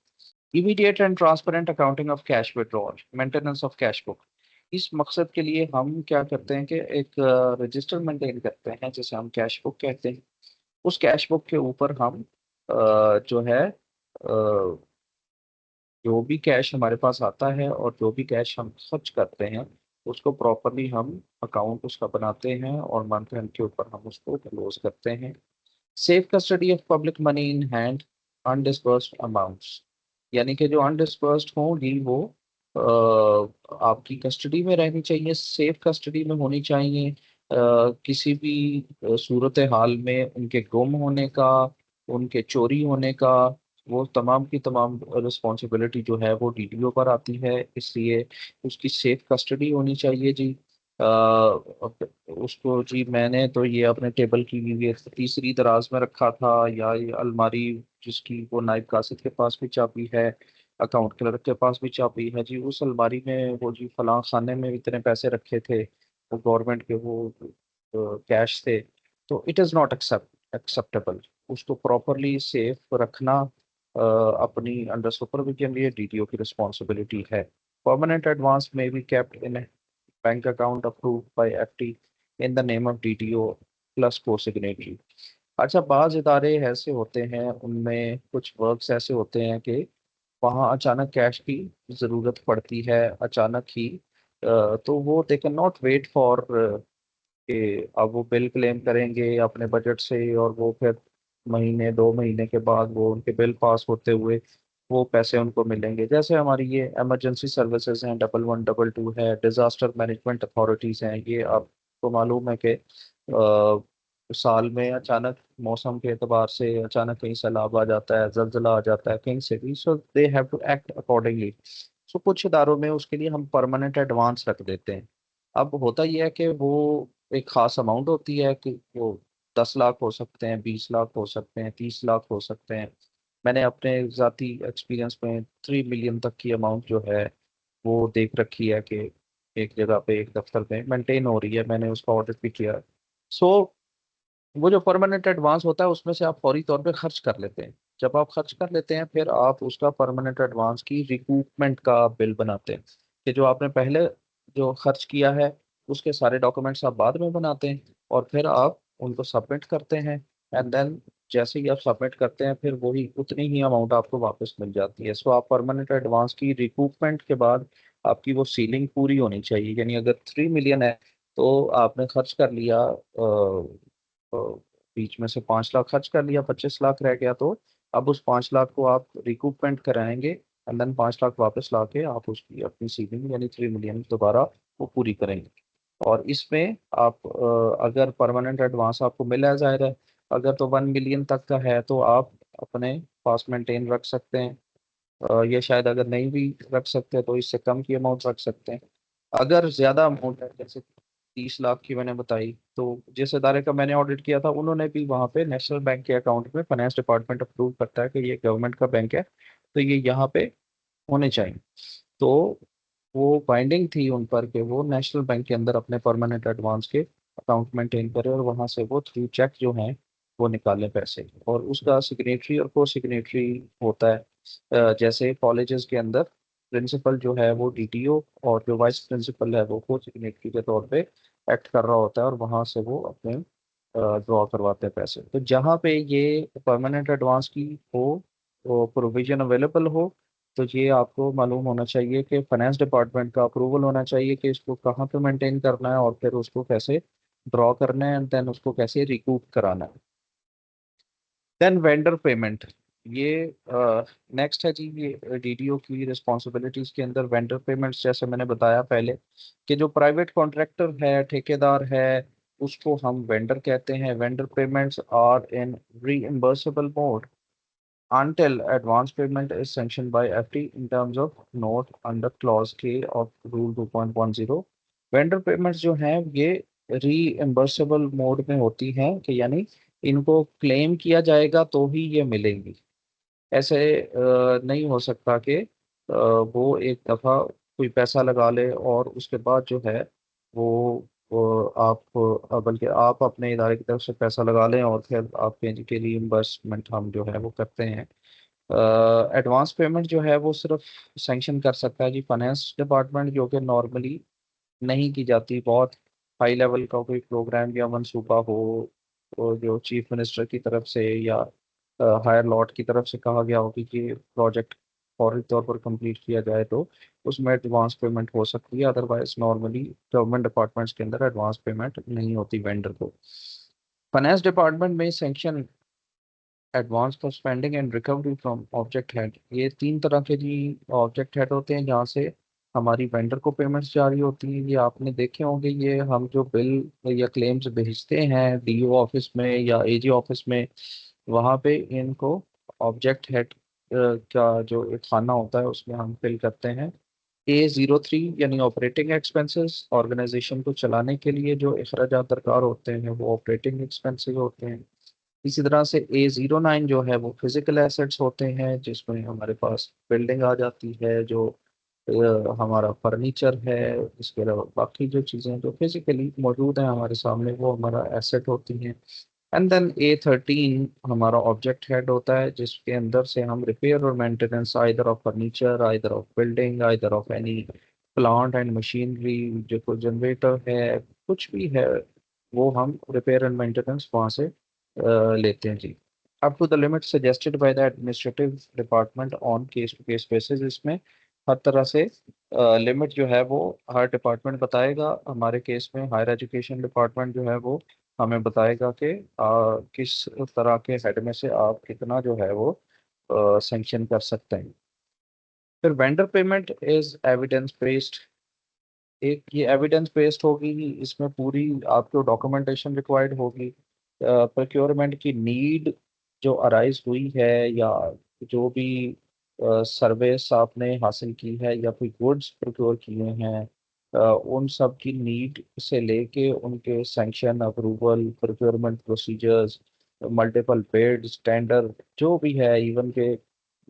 Immediate and transparent accounting of cash withdrawal, maintenance of cash book. इस मकसद के लिए हम क्या करते हैं कि एक रजिस्टर मेंटेन करते हैं जिसे हम कैश बुक कहते हैं। उस कैश बुक के ऊपर हम जो है जो भी कैश हमारे पास आता है और जो भी कैश हम खर्च करते हैं उसको प्रॉपरली हम अकाउंट उसका बनाते हैं और मंथ एंड के ऊपर हम उसको क्लोज करते हैं। Safe custody of public money in hand, undisbursed amounts, यानी कि जो अनडिस्बर्स्ड होंगी वो आपकी कस्टडी में रहनी चाहिए, सेफ कस्टडी में होनी चाहिए। किसी भी सूरत हाल में उनके गुम होने का, उनके चोरी होने का, वो तमाम की तमाम रिस्पॉन्सिबिलिटी जो है वो डीडीओ पर आती है। इसलिए उसकी सेफ कस्टडी होनी चाहिए जी। उसको जी मैंने तो ये अपने टेबल की ये तीसरी दराज में रखा था, या ये अलमारी जिसकी वो नाइब कासिद के पास भी चाबी है, अकाउंट क्लर्क के पास भी चाबी है जी, उस अलमारी में वो जी फलां खाने में इतने पैसे रखे थे, वो गवर्नमेंट के वो कैश थे। तो इट इज़ नॉट एक्सेप्टेबल। उसको प्रॉपरली सेफ रखना अपनी अंडर सुपरविजन ये डीडीओ की रिस्पॉन्सिबिलिटी है। परमानेंट एडवांस में be kept in bank account approved by FT in the name of DDO plus को सिग्नेटरी। अच्छा, बाज इदारे ऐसे होते हैं, उनमें कुछ वर्क्स ऐसे होते हैं कि वहाँ अचानक कैश की ज़रूरत पड़ती है, अचानक ही। तो वो they can not wait for कि अब वो बिल क्लेम करेंगे अपने बजट से, और वो फिर महीने 2 महीने के बाद वो उनके बिल पास होते हुए वो पैसे उनको मिलेंगे। जैसे हमारी ये इमरजेंसी सर्विसेज हैं, 1112 है, डिजास्टर मैनेजमेंट अथॉरिटीज हैं, ये आपको मालूम है कि साल में अचानक मौसम के एतबार से अचानक कहीं सैलाब आ जाता है, जलजिला आ जाता है कहीं से भी, so they have to act accordingly. So कुछ इदारों में उसके लिए हम परमानेंट एडवांस रख देते हैं। अब होता यह है कि वो एक खास अमाउंट होती है कि वो 10 लाख हो सकते हैं, 20 लाख हो सकते हैं, 30 लाख हो सकते हैं। मैंने अपने ज़ाती एक्सपीरियंस में 3 मिलियन तक की अमाउंट जो है वो देख रखी है कि एक जगह पे एक दफ्तर में मेंटेन हो रही है, मैंने उसका ऑडिट भी किया। सो वो जो परमानेंट एडवांस होता है उसमें से आप फौरी तौर पे खर्च कर लेते हैं। जब आप खर्च कर लेते हैं फिर आप उसका परमानेंट एडवांस की रिकूपमेंट का बिल बनाते हैं, कि जो आपने पहले जो खर्च किया है उसके सारे डॉक्यूमेंट्स आप बाद में बनाते हैं, और फिर आप उनको सबमिट करते हैं। एंड देन जैसे ही आप सबमिट करते हैं फिर वही उतनी ही अमाउंट आपको वापस मिल जाती है। सो आप परमानेंट एडवांस की रिकूपमेंट के बाद आपकी वो सीलिंग पूरी होनी चाहिए। यानी अगर 3 मिलियन है तो आपने खर्च कर लिया, बीच में से 5 लाख खर्च कर लिया, 25 लाख रह गया, तो अब उस 5 लाख को आप रिकूपमेंट कराएंगे, एंड देन 5 लाख वापस लाके आप उसकी अपनी सीलिंग यानी 3 मिलियन दोबारा वो पूरी करेंगे। और इसमें आप अगर परमानेंट एडवांस आपको मिला है, जाहिर है, अगर तो 1 मिलियन तक का है तो आप अपने पास मेंटेन रख सकते हैं। ये शायद अगर नहीं भी रख सकते तो इससे कम की अमाउंट रख सकते हैं। अगर ज्यादा अमाउंट है जैसे 30 लाख की मैंने बताई, तो जिस इदारे का मैंने ऑडिट किया था उन्होंने भी वहाँ पे नेशनल बैंक के अकाउंट में फाइनेंस डिपार्टमेंट अप्रूव करता है कि ये गवर्नमेंट का बैंक है, तो ये यहाँ पे होने चाहिए। तो वो बाइंडिंग थी उन पर कि वो नेशनल बैंक के अंदर अपने परमानेंट एडवांस के अकाउंट मेंटेन करें, और वहाँ से वो थ्रू चेक जो है वो निकालें पैसे, और उसका सिग्नेटरी और को सिग्नेटरी होता है। जैसे कॉलेजेस के अंदर प्रिंसिपल जो है वो डीटीओ, और जो वाइस प्रिंसिपल है वो को सिग्नेटरी के तौर पे एक्ट कर रहा होता है, और वहाँ से वो अपने ड्रॉ करवाते हैं पैसे। तो जहाँ पे ये परमानेंट एडवांस की हो, तो प्रोविजन अवेलेबल हो, तो ये आपको मालूम होना चाहिए कि फाइनेंस डिपार्टमेंट का अप्रूवल होना चाहिए कि इसको कहाँ पे मेंटेन करना है, और फिर उसको कैसे ड्रॉ करना है, एंड देन उसको कैसे रिकूप कराना है। देन वेंडर पेमेंट, ये नेक्स्ट है जी। ये डीडीओ की रिस्पॉन्सिबिलिटीज के अंदर वेंडर पेमेंट्स, जैसे मैंने बताया पहले कि जो प्राइवेट कॉन्ट्रैक्टर है, ठेकेदार है, उसको हम वेंडर कहते हैं। Vendor payments are in reimbursable mode until advance payment is sanctioned by FT in terms of note under clause K of rule 2.10। Vendor payments जो हैं ये रीइम्बर्सेबल मोड में होती हैं, कि यानी इनको क्लेम किया जाएगा तो ही ये मिलेंगी। ऐसे नहीं हो सकता कि वो एक दफ़ा कोई पैसा लगा ले और उसके बाद जो है वो आप बल्कि आप अपने इदारे की तरफ से पैसा लगा लें और फिर आपके के रीइंबर्समेंट हम जो है वो करते हैं। एडवांस पेमेंट जो है वो सिर्फ सैंक्शन कर सकता है जी फाइनेंस डिपार्टमेंट, जो कि नॉर्मली नहीं की जाती। बहुत हाई लेवल का कोई प्रोग्राम या मंसूबा हो, तो जो चीफ मिनिस्टर की तरफ से या हायर लॉर्ड की तरफ से कहा गया हो कि ये प्रोजेक्ट फौरी तौर पर कंप्लीट किया जाए, तो उसमें एडवांस पेमेंट हो सकती है। अदरवाइज नॉर्मली गवर्नमेंट डिपार्टमेंट्स के अंदर एडवांस पेमेंट नहीं होती वेंडर को। फाइनेंस डिपार्टमेंट में sanction advance for spending and recovery from object head, ये तीन तरह के जी ऑब्जेक्ट हेड होते हैं जहाँ से हमारी वेंडर को पेमेंट्स जारी होती हैं। ये आपने देखे होंगे, ये हम जो बिल या क्लेम्स भेजते हैं डीओ ऑफिस में या एजी ऑफिस में, वहाँ पे इनको ऑब्जेक्ट हेड का जो एक खाना होता है उसमें हम फिल करते हैं। A03 यानी ऑपरेटिंग एक्सपेंसेस, ऑर्गेनाइजेशन को चलाने के लिए जो अखराजात दरकार होते हैं वो ऑपरेटिंग एक्सपेंसेस होते हैं। इसी तरह से A09 जो है वो फिजिकल एसेट्स होते हैं, जिसमें हमारे पास बिल्डिंग आ जाती है, जो हमारा फर्नीचर है, इसके अलावा बाकी जो चीज़ें जो फिजिकली मौजूद हैं हमारे सामने वो हमारा एसेट होती हैं। एंड देन A13 हमारा ऑब्जेक्ट हेड होता है, जिसके अंदर से हम रिपेयर और maintenance either of furniture, either of building, either of any plant and machinery, जो कोई जनरेटर है, कुछ भी है, वो हम रिपेयर एंड मेंटेनेंस वहाँ से लेते हैं जी। Up to the limit suggested by the administrative department on case to case basis, इसमें हर तरह से लिमिट जो है वो हर डिपार्टमेंट बताएगा। हमारे केस में हायर एजुकेशन डिपार्टमेंट जो है वो हमें बताएगा कि किस तरह के हेड में से आप कितना जो है वो सेंक्शन कर सकते हैं। फिर vendor payment is evidence based. एक ये एविडेंस बेस्ड होगी, इसमें पूरी आपको डॉक्यूमेंटेशन रिक्वायर्ड होगी। प्रोक्योरमेंट की नीड जो अराइज हुई है, या जो भी सर्विस आपने हासिल की है या कोई गुड्स प्रोक्योर किए हैं, उन सब की नीड से लेके उनके sanction, approval, procurement procedures, multiple bids, tender जो भी है, इवन के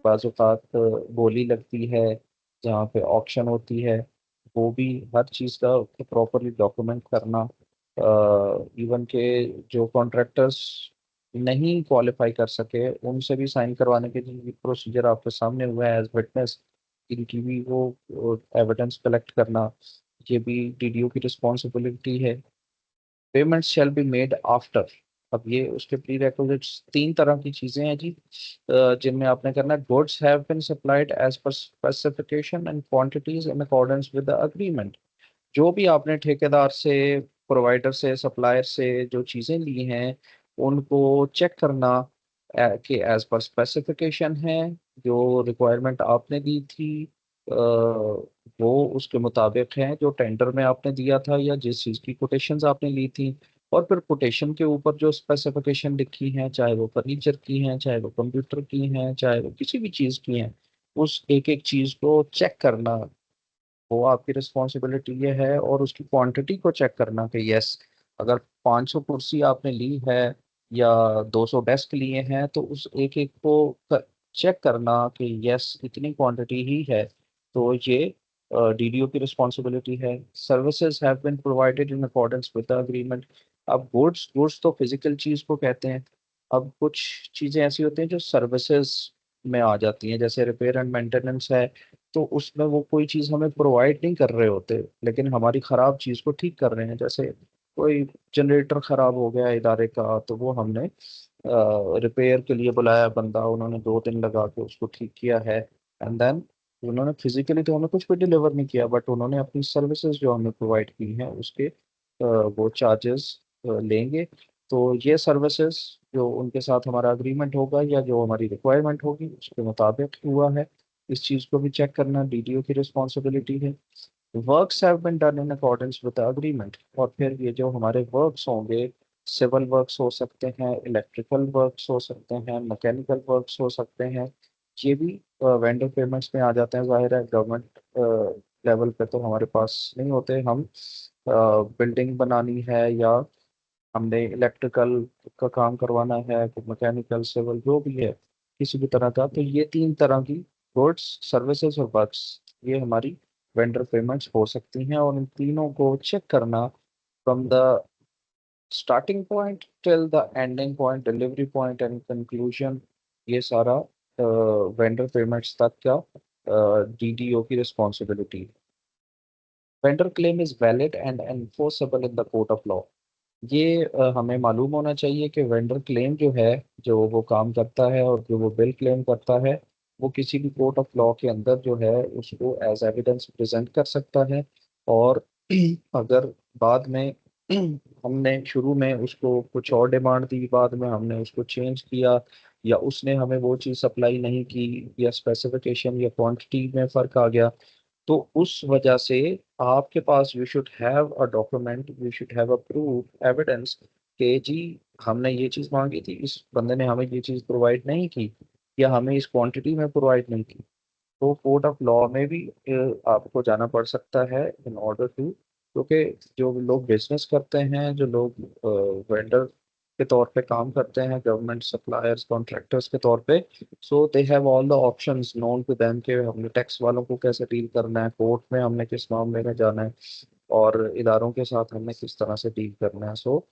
बाज़ात बोली लगती है जहाँ पे ऑक्शन होती है, वो भी हर चीज़ का प्रॉपरली डॉक्यूमेंट करना। इवन के जो कॉन्ट्रैक्टर्स नहीं क्वालिफाई कर सके उनसे भी साइन करवाने के जिनकी प्रोसीजर आपके सामने हुआ है एज विटनेस, इनकी भी वो एविडेंस कलेक्ट करना, ये भी डीडीओ की रिस्पॉन्सिबिलिटी है। Payments shall be made after. अब ये उसके प्री रेक्विजिट्स तीन तरह की चीजें हैं जी, जिनमें आपने करना है। Goods have been supplied as per specification and quantities in accordance with the agreement. जो भी आपने ठेकेदार से, प्रोवाइडर से, सप्लायर से जो चीजें ली हैं, उनको चेक करना कि एज पर स्पेसिफिकेशन है, जो रिक्वायरमेंट आपने दी थी वो उसके मुताबिक है जो टेंडर में आपने दिया था या जिस चीज़ की कोटेशंस आपने ली थी। और फिर कोटेशन के ऊपर जो स्पेसिफिकेशन लिखी है, चाहे वो फर्नीचर की हैं, चाहे वो कंप्यूटर की हैं, चाहे वो किसी भी चीज़ की हैं, उस एक एक चीज़ को चेक करना वो आपकी रिस्पॉन्सिबिलिटी ये है। और उसकी क्वांटिटी को चेक करना कि यस, अगर 500 कुर्सी आपने ली है या 200 डेस्क लिए हैं, तो उस एक एक को चेक करना कि यस इतनी क्वांटिटी ही है, तो ये डीडीओ की रिस्पॉन्सिबिलिटी है। Services have been provided in accordance with the agreement. अब गुड्स, गुड्स तो फिजिकल चीज को कहते हैं। अब कुछ चीजें ऐसी होती हैं जो सर्विसेज में आ जाती हैं, जैसे रिपेयर एंड मेंटेनेंस है, तो उसमें वो कोई चीज़ हमें प्रोवाइड नहीं कर रहे होते, लेकिन हमारी ख़राब चीज़ को ठीक कर रहे हैं। जैसे कोई जनरेटर ख़राब हो गया इदारे का, तो वो हमने रिपेयर के लिए बुलाया बंदा, उन्होंने 2 दिन लगा के उसको ठीक किया है। एंड देन उन्होंने फिजिकली तो हमें कुछ भी डिलीवर नहीं किया, बट उन्होंने अपनी सर्विसेज जो हमें प्रोवाइड की हैं उसके वो चार्जेस लेंगे। तो ये सर्विसेज जो उनके साथ हमारा अग्रीमेंट होगा या जो हमारी रिक्वायरमेंट होगी उसके मुताबिक हुआ है, इस चीज़ को भी चेक करना डीडीओ की रिस्पॉन्सिबिलिटी है। Works have been done in accordance with the agreement. और फिर ये जो हमारे वर्क्स होंगे, सिविल वर्क्स हो सकते हैं, इलेक्ट्रिकल वर्क्स हो सकते हैं, मैकेनिकल वर्क्स हो सकते हैं, ये भी वेंडर पेमेंट्स में आ जाते हैं। जाहिर है गवर्नमेंट लेवल पे तो हमारे पास नहीं होते। हम बिल्डिंग बनानी है या हमने इलेक्ट्रिकल का काम करवाना है, तो मैकेनिकल, सिविल जो भी है किसी भी तरह का, तो ये तीन तरह की गुड्स, सर्विसेज और वर्क्स, ये हमारी वेंडर पेमेंट्स हो सकती हैं। और इन तीनों को चेक करना from the starting point till the ending point, delivery point and conclusion, ये सारा वेंडर पेमेंट्स तक का डीडीओ की responsibility. Vendor claim is valid and enforceable in the court of law. ये हमें मालूम होना चाहिए कि वेंडर क्लेम जो है, जो वो काम करता है और जो वो बिल क्लेम करता है, वो किसी भी कोर्ट ऑफ लॉ के अंदर जो है उसको एज एविडेंस प्रेजेंट कर सकता है। और अगर बाद में हमने शुरू में उसको कुछ और डिमांड दी, बाद में हमने उसको चेंज किया, या उसने हमें वो चीज़ सप्लाई नहीं की, या स्पेसिफिकेशन या क्वांटिटी में फ़र्क आ गया, तो उस वजह से आपके पास you should have a document, you should have a proof evidence कि जी हमने ये चीज़ मांगी थी, इस बंदे ने हमें ये चीज़ प्रोवाइड नहीं की, या हमें इस क्वांटिटी में प्रोवाइड नहीं की। तो कोर्ट ऑफ लॉ में भी आपको जाना पड़ सकता है इन ऑर्डर टू, क्योंकि जो लोग बिजनेस करते हैं, जो लोग वेंडर के तौर पे काम करते हैं, गवर्नमेंट सप्लायर्स कॉन्ट्रैक्टर्स के तौर पे, so they have all the options known to them कि हमने टैक्स वालों को कैसे डील करना है, कोर्ट में हमने किस मामले में जाना है, और इदारों के साथ हमने किस तरह से डील करना है। सो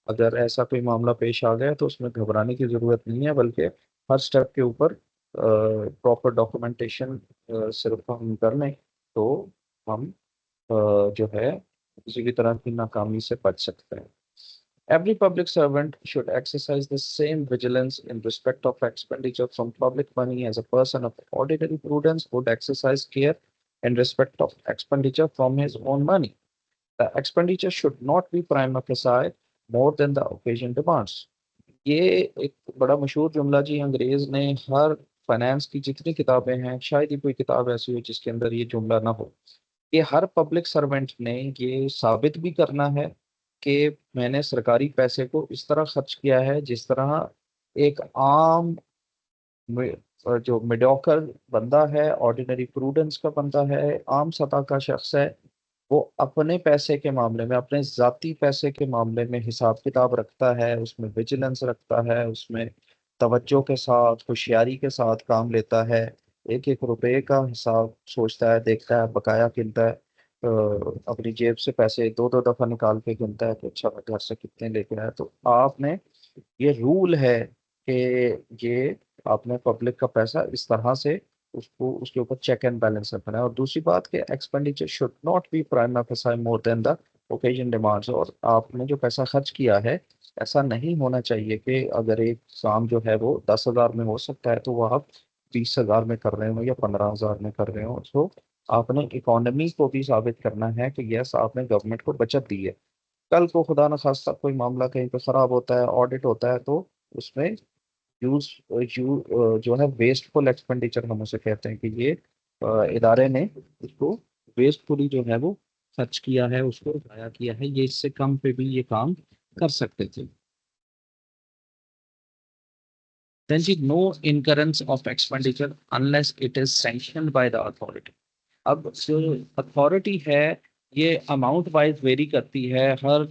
अगर ऐसा कोई मामला पेश आ गया तो उसमें घबराने की ज़रूरत नहीं है, बल्कि हर स्टेप के ऊपर प्रॉपर डॉक्यूमेंटेशन सिर्फ हम कर लें तो हम जो है किसी भी तरह की नाकामी से बच सकते हैं। Every public servant should exercise the same vigilance in respect of expenditure from public money as a person of ordinary prudence would exercise care in respect of expenditure from his own money. The expenditure should not be prima facie more than the occasion demands. ये एक बड़ा मशहूर जुमला जी, अंग्रेज ने हर finance की जितनी किताबें हैं, शायद ही कोई किताब ऐसी हो जिसके अंदर ये जुमला ना हो। ये हर पब्लिक सर्वेंट ने ये साबित भी करना है कि मैंने सरकारी पैसे को इस तरह खर्च किया है जिस तरह एक आम जो मिडोकर बंदा है, ऑर्डिनरी प्रूडेंस का बंदा है, आम सतह का शख्स है, वो अपने पैसे के मामले में, अपने जाती पैसे के मामले में हिसाब किताब रखता है, उसमें विजिलेंस रखता है, उसमें तवज्जो के साथ होशियारी के साथ काम लेता है, एक एक रुपए का हिसाब सोचता है, देखता है, बकाया गिनता है, अपनी जेब से पैसे दो दो दफा निकाल के गिनता है कि अच्छा मैं घर से कितने लेके आया। तो आपने, ये रूल है कि ये आपने पब्लिक का पैसा इस तरह से उसको उसके ऊपर चेक एंड बैलेंस रखना है। और दूसरी बात कि expenditure should not B prima facie more than the occasion demands. और आपने जो पैसा खर्च किया है, ऐसा नहीं होना चाहिए कि अगर एक काम जो है वो 10,000 में हो सकता है तो वह आप 20,000 में कर रहे हो या 15,000 में कर रहे हो। तो आपने इकोनॉमी को भी साबित करना है कि यस आपने गवर्नमेंट को बचत दी है। कल को खुदा न खास्ता कोई मामला कहीं पे खराब होता है, ऑडिट होता है, तो उसमें यूज जो है वेस्टफुल एक्सपेंडिचर हम उसे कहते हैं कि ये इदारे ने उसको वेस्टफुली जो है वो खर्च किया है, उसको जाया किया है, ये इससे कम पे भी ये काम कर सकते थे। Then ji, no incurrence of expenditure unless it is sanctioned by the authority। अब जो अथॉरिटी है ये अमाउंट वाइज वेरी करती है। हर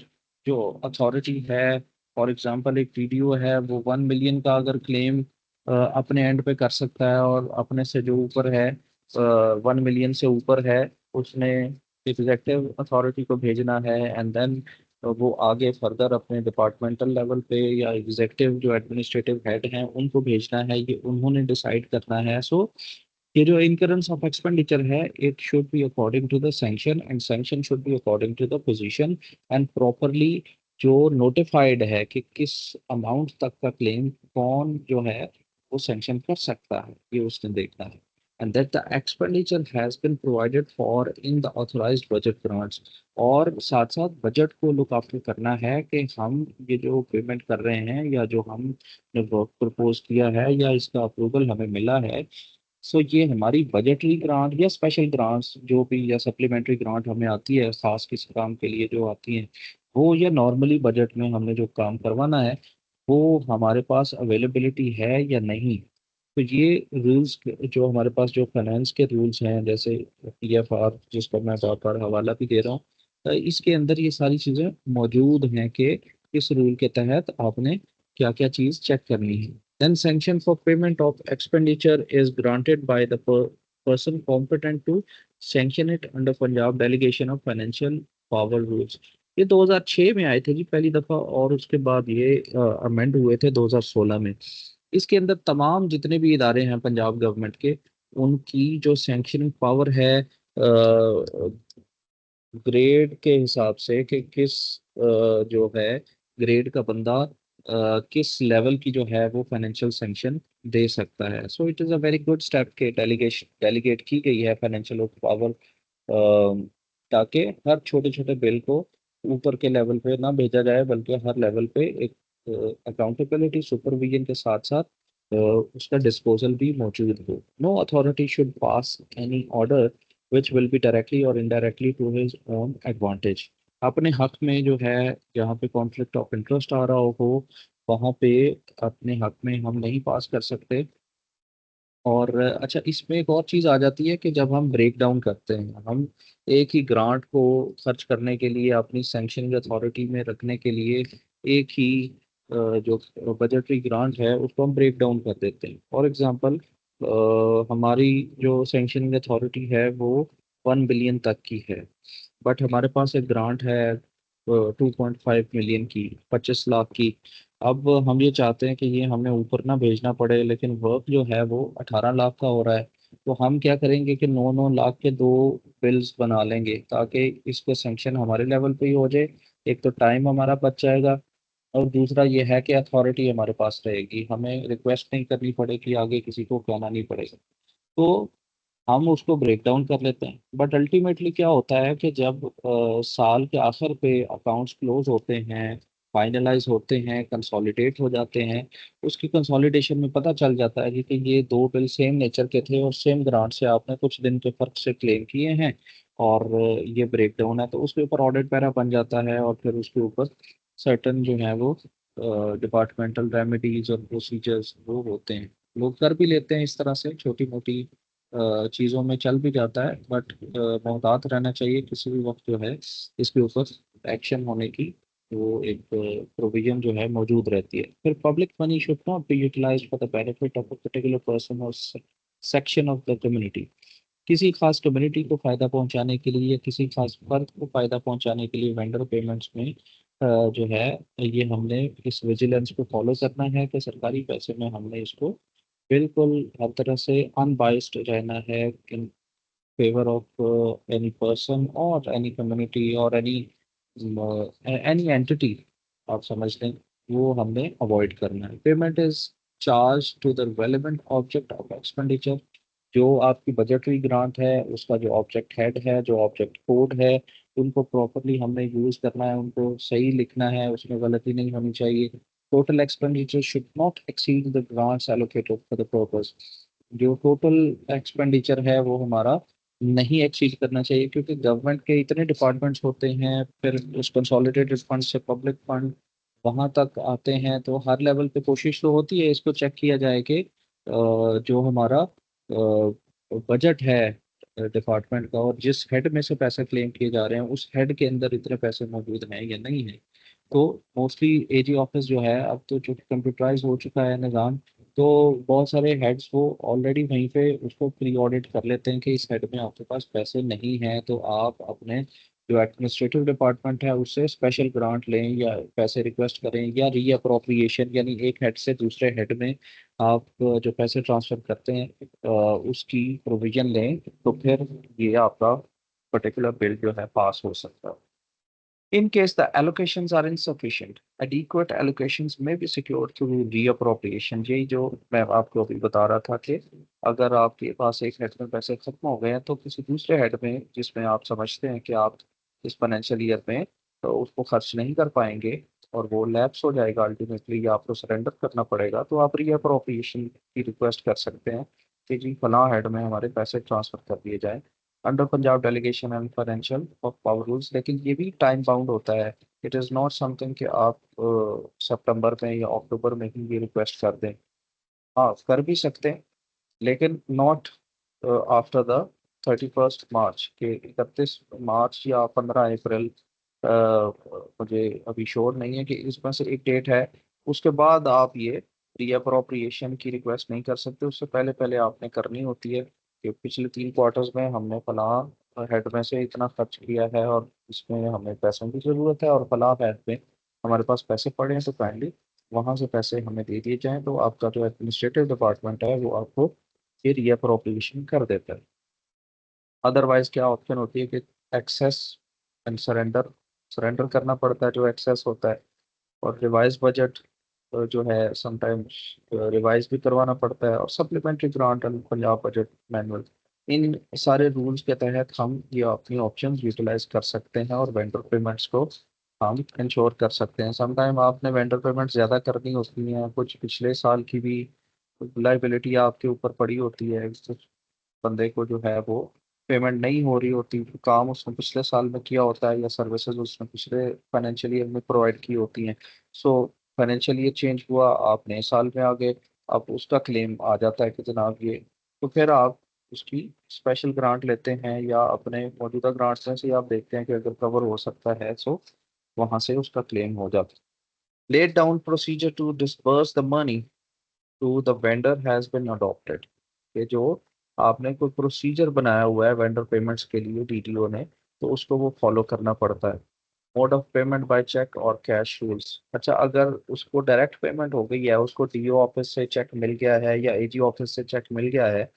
जो अथॉरिटी है, फॉर एग्जांपल एक वीडियो है, वो 1 मिलियन का अगर क्लेम अपने एंड पे कर सकता है, और अपने से जो ऊपर है 1 मिलियन से ऊपर है, उसने एग्जेक्टिव अथॉरिटी को भेजना है, एंड देन वो आगे फर्दर अपने डिपार्टमेंटल लेवल पे या एग्जेक्टिव जो एडमिनिस्ट्रेटिव हेड हैं उनको भेजना है, ये उन्होंने डिसाइड करना है। सो ये जो incurrence of expenditure है, it should be according to the sanction and sanction should be according to the position and properly जो notified है कि किस अमाउंट तक का क्लेम कौन जो है वो सैंक्शन कर सकता है, ये उसने देखना है। and that the expenditure has been provided for in the authorized budget grants। और साथ साथ बजट को लुक आफ्टर करना है कि हम ये जो पेमेंट कर रहे हैं या जो हम प्रपोज किया है या इसका अप्रूवल हमें मिला है, सो ये हमारी बजटरी ग्रांट या स्पेशल ग्रांट्स जो भी या सप्लीमेंट्री ग्रांट हमें आती है खास किसी काम के लिए जो आती हैं, वो या नॉर्मली बजट में हमने जो काम करवाना है वो हमारे पास अवेलेबिलिटी है या नहीं। तो ये रूल्स जो हमारे पास जो फाइनेंस के रूल्स हैं, जैसे PFR जिसको मैं बार बार हवाला भी दे रहा हूँ, इसके अंदर ये सारी चीज़ें मौजूद हैं कि इस रूल के तहत आपने क्या क्या चीज़ चेक करनी है। Then sanction for payment of expenditure is granted by the person competent to sanction it under Punjab Delegation of Financial Power Rules। ये 2006 में आए थे जी पहली दफा, और उसके बाद ये अमेंड हुए थे 2016 में। इसके अंदर तमाम जितने भी इदारे हैं पंजाब गवर्नमेंट के, उनकी जो सैंक्शनिंग पावर है ग्रेड के हिसाब से कि किस जो है ग्रेड का बंदा किस लेवल की जो है वो फाइनेंशियल सैंक्शन दे सकता है। So it is a very good step के डेलीगेशन डेलीगेट की गई है फाइनेंशियल पावर, ताकि हर छोटे छोटे बिल को ऊपर के लेवल पे ना भेजा जाए, बल्कि हर लेवल पे एक अकाउंटेबिलिटी सुपरविजन के साथ साथ उसका डिस्पोजल भी मौजूद हो। No authority should pass any order which will be directly or indirectly to his own advantage. अपने हक में जो है, जहाँ पे कॉन्फ्लिक्ट ऑफ इंटरेस्ट आ रहा हो, वहाँ पे अपने हक में हम नहीं पास कर सकते। और अच्छा, इसमें एक और चीज़ आ जाती है कि जब हम ब्रेक डाउन करते हैं, हम एक ही ग्रांट को खर्च करने के लिए, अपनी सैंक्शनिंग अथॉरिटी में रखने के लिए एक ही जो बजटरी ग्रांट है उसको हम ब्रेक डाउन कर देते हैं। फॉर एग्जांपल, हमारी जो सैंक्शनिंग अथॉरिटी है वो 1 बिलियन तक की है, बट हमारे पास एक ग्रांट है 2.5 मिलियन की, 25 लाख की। अब हम ये चाहते हैं कि ये हमें ऊपर ना भेजना पड़े, लेकिन वर्क जो है वो 18 लाख का हो रहा है। तो हम क्या करेंगे कि 9-9 लाख के दो बिल्स बना लेंगे, ताकि इसको सेंक्शन हमारे लेवल पे ही हो जाए। एक तो टाइम हमारा बच जाएगा, और दूसरा ये है कि अथॉरिटी हमारे पास रहेगी, हमें रिक्वेस्ट नहीं करनी पड़ेगी, आगे किसी को कहना नहीं पड़ेगा। तो हम उसको ब्रेक डाउन कर लेते हैं। बट अल्टीमेटली क्या होता है कि जब साल के आखिर पे अकाउंट्स क्लोज होते हैं, फाइनलाइज होते हैं, कंसोलिडेट हो जाते हैं, उसकी कंसोलिडेशन में पता चल जाता है कि ये दो बिल सेम नेचर के थे और सेम ग्रांट से आपने कुछ दिन के फर्क से क्लेम किए हैं, और ये ब्रेक डाउन है, तो उसके ऊपर ऑडिट पैरा बन जाता है, और फिर उसके ऊपर सर्टन जो है वो डिपार्टमेंटल रेमेडीज और प्रोसीजर्स वो होते हैं। लोग कर भी लेते हैं इस तरह से, छोटी मोटी चीज़ों में चल भी जाता है, बट मोहतात रहना चाहिए किसी भी वक्त जो है इसके ऊपर एक्शन होने की, वो एक प्रोविजन जो है मौजूद रहती है। फिर public money should not be utilised for the benefit of a particular person और सेक्शन ऑफ द कम्युनिटी। किसी खास कम्युनिटी को फायदा पहुंचाने के लिए या किसी खास फर्द को फायदा पहुंचाने के लिए वेंडर पेमेंट्स में जो है, ये हमने इस विजिलेंस को फॉलो करना है कि सरकारी पैसे में हमने इसको बिल्कुल हर तरह से अनबाइस्ड रहना है, in favour of any person और एनी कम्युनिटी और एनी एंटिटी, आप समझ लें, वो हमने अवॉइड करना है। Payment is charge to the relevant object of expenditure. जो आपकी बजटरी ग्रांट है उसका जो ऑब्जेक्ट हेड है, जो ऑब्जेक्ट कोड है, उनको प्रॉपरली हमने यूज करना है, उनको सही लिखना है, उसमें गलती नहीं होनी चाहिए। Total expenditure should not exceed the grants allocated for the purpose. जो टोटल एक्सपेंडिचर है वो हमारा नहीं एक्सीड करना चाहिए, क्योंकि गवर्नमेंट के इतने डिपार्टमेंट्स होते हैं, फिर उस कंसोलिडेटेड फंड से पब्लिक फंड वहां तक आते हैं, तो हर लेवल पे कोशिश तो होती है इसको चेक किया जाए कि जो हमारा बजट है डिपार्टमेंट का, और जिस हेड में से पैसे क्लेम किए जा रहे हैं उस हेड के अंदर इतने पैसे मौजूद हैं या नहीं है। तो मोस्टली एजी ऑफिस जो है, अब तो जो कंप्यूटराइज हो चुका है निज़ाम, तो बहुत सारे हेड्स वो ऑलरेडी वहीं पे उसको प्री ऑडिट कर लेते हैं कि इस हेड में आपके पास पैसे नहीं हैं, तो आप अपने जो एडमिनिस्ट्रेटिव डिपार्टमेंट है उससे स्पेशल ग्रांट लें या पैसे रिक्वेस्ट करें, या री अप्रोप्रिएशन, यानी एक हेड से दूसरे हेड में आप जो पैसे ट्रांसफर करते हैं उसकी प्रोविजन लें, तो फिर ये आपका पर्टिकुलर बिल जो है पास हो सकता है। In case the allocations are insufficient, adequate allocations may be secured through reappropriation। यही जो मैं आपको अभी बता रहा था कि अगर आपके पास एक हेड में पैसे खत्म हो गए हैं, तो किसी दूसरे हेड में जिसमें आप समझते हैं कि आप इस फाइनेंशियल ईयर में तो उसको खर्च नहीं कर पाएंगे और वो लैप्स हो जाएगा, अल्टीमेटली या आपको सरेंडर करना पड़ेगा, तो आप रीअप्रोप्रिएशन की रिक्वेस्ट कर सकते हैं कि जी फलां हेड में हमारे पैसे ट्रांसफर कर दिए जाएं under Punjab delegation and financial of power rules. लेकिन ये भी टाइम बाउंड होता है। इट इज़ नॉट समथिंग कि आप सितंबर में या अक्टूबर में ही ये रिक्वेस्ट कर दें। हाँ, कर भी सकते हैं, लेकिन नॉट आफ्टर द 31 मार्च के, 31 मार्च या 15 अप्रैल। मुझे अभी श्योर नहीं है कि इसमें से एक डेट है, उसके बाद आप ये रीअप्रोप्रिएशन की रिक्वेस्ट नहीं कर सकते। उससे पहले पहले आपने करनी होती है कि पिछले 3 क्वार्टर्स में हमने फलां हेड में से इतना खर्च किया है और इसमें हमें पैसों की ज़रूरत है, और फलां हेड में हमारे पास पैसे पड़े हैं, तो काइंडली वहाँ से पैसे हमें दे दिए जाएं। तो आपका जो एडमिनिस्ट्रेटिव डिपार्टमेंट है वो आपको ये रीअप्रोप्रिएशन कर देता है। अदरवाइज क्या ऑप्शन होती है कि एक्सेस एंड सरेंडर, सरेंडर करना पड़ता है जो एक्सेस होता है, और रिवाइज बजट जो है समटाइम्स रिवाइज भी करवाना पड़ता है, और supplementary grant and Punjab budget manual. इन सारे रूल्स के तहत हम ये अपनी ऑप्शंस यूटिलाइज कर सकते हैं और वेंडर पेमेंट्स को हम इंश्योर कर सकते हैं। समटाइम आपने वेंडर पेमेंट ज़्यादा करनी होती हैं, कुछ पिछले साल की भी लाइबिलिटी आपके ऊपर पड़ी होती है, कुछ बंदे को जो है वो पेमेंट नहीं हो रही होती, काम उसने पिछले साल में किया होता है या सर्विसेज उसने पिछले फाइनेंशियल ईयर में प्रोवाइड की होती हैं। सो फाइनेंशियल ईयर चेंज हुआ, आप नए साल में आ गए, अब उसका क्लेम आ जाता है कि जनाब ये, तो फिर आप उसकी स्पेशल ग्रांट लेते हैं या अपने मौजूदा ग्रांट्स में से आप देखते हैं कि अगर कवर हो सकता है सो वहां से उसका क्लेम हो जाता है। Laid down procedure to disburse the money to the vendor has been adopted. ये जो आपने कोई प्रोसीजर बनाया हुआ है वेंडर पेमेंट्स के लिए डीटीओ ने, तो उसको वो फॉलो करना पड़ता है। Mode of payment by cheque और कैश रूल्स। अच्छा, अगर उसको डायरेक्ट पेमेंट हो गई है, उसको डीओ ऑफिस से चेक मिल गया है या एजी ऑफिस से चेक मिल गया है,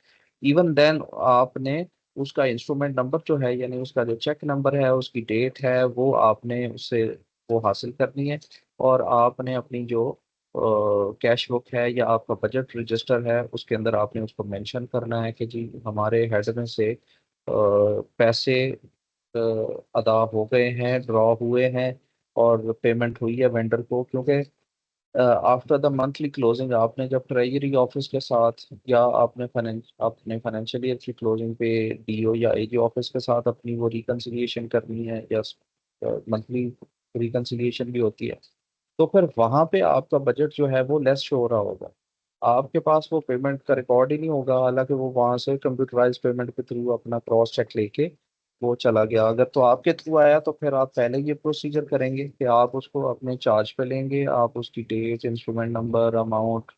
इवन देन आपने उसका इंस्ट्रूमेंट नंबर जो है, यानी उसका जो चेक नंबर है, उसकी डेट है, वो आपने उससे वो हासिल करनी है। और आपने अपनी जो कैश बुक है या आपका बजट रजिस्टर है, उसके अंदर आपने उसको मेंशन करना है कि जी हमारे हेड में से पैसे अदा हो गए हैं, ड्रॉ हुए हैं और पेमेंट हुई है वेंडर को। क्योंकि आफ्टर द मंथली क्लोजिंग आपने जब ट्रेजरी ऑफिस के साथ या अपने फाइनेंशियल ईयर की क्लोजिंग पे डीओ या एजी ऑफिस के साथ अपनी वो रिकंसिलिएशन करनी है, या मंथली रिकंसिलिएशन भी होती है, तो फिर वहां पे आपका बजट जो है वो लेस शो हो रहा होगा, आपके पास वो पेमेंट का रिकॉर्ड ही नहीं होगा, हालांकि वो वहां से कंप्यूटराइज पेमेंट के थ्रू अपना क्रॉस चेक लेके वो चला गया। अगर तो आपके थ्रू आया तो फिर आप पहले ये प्रोसीजर करेंगे कि आप उसको अपने चार्ज पे लेंगे, आप उसकी date, instrument number, amount,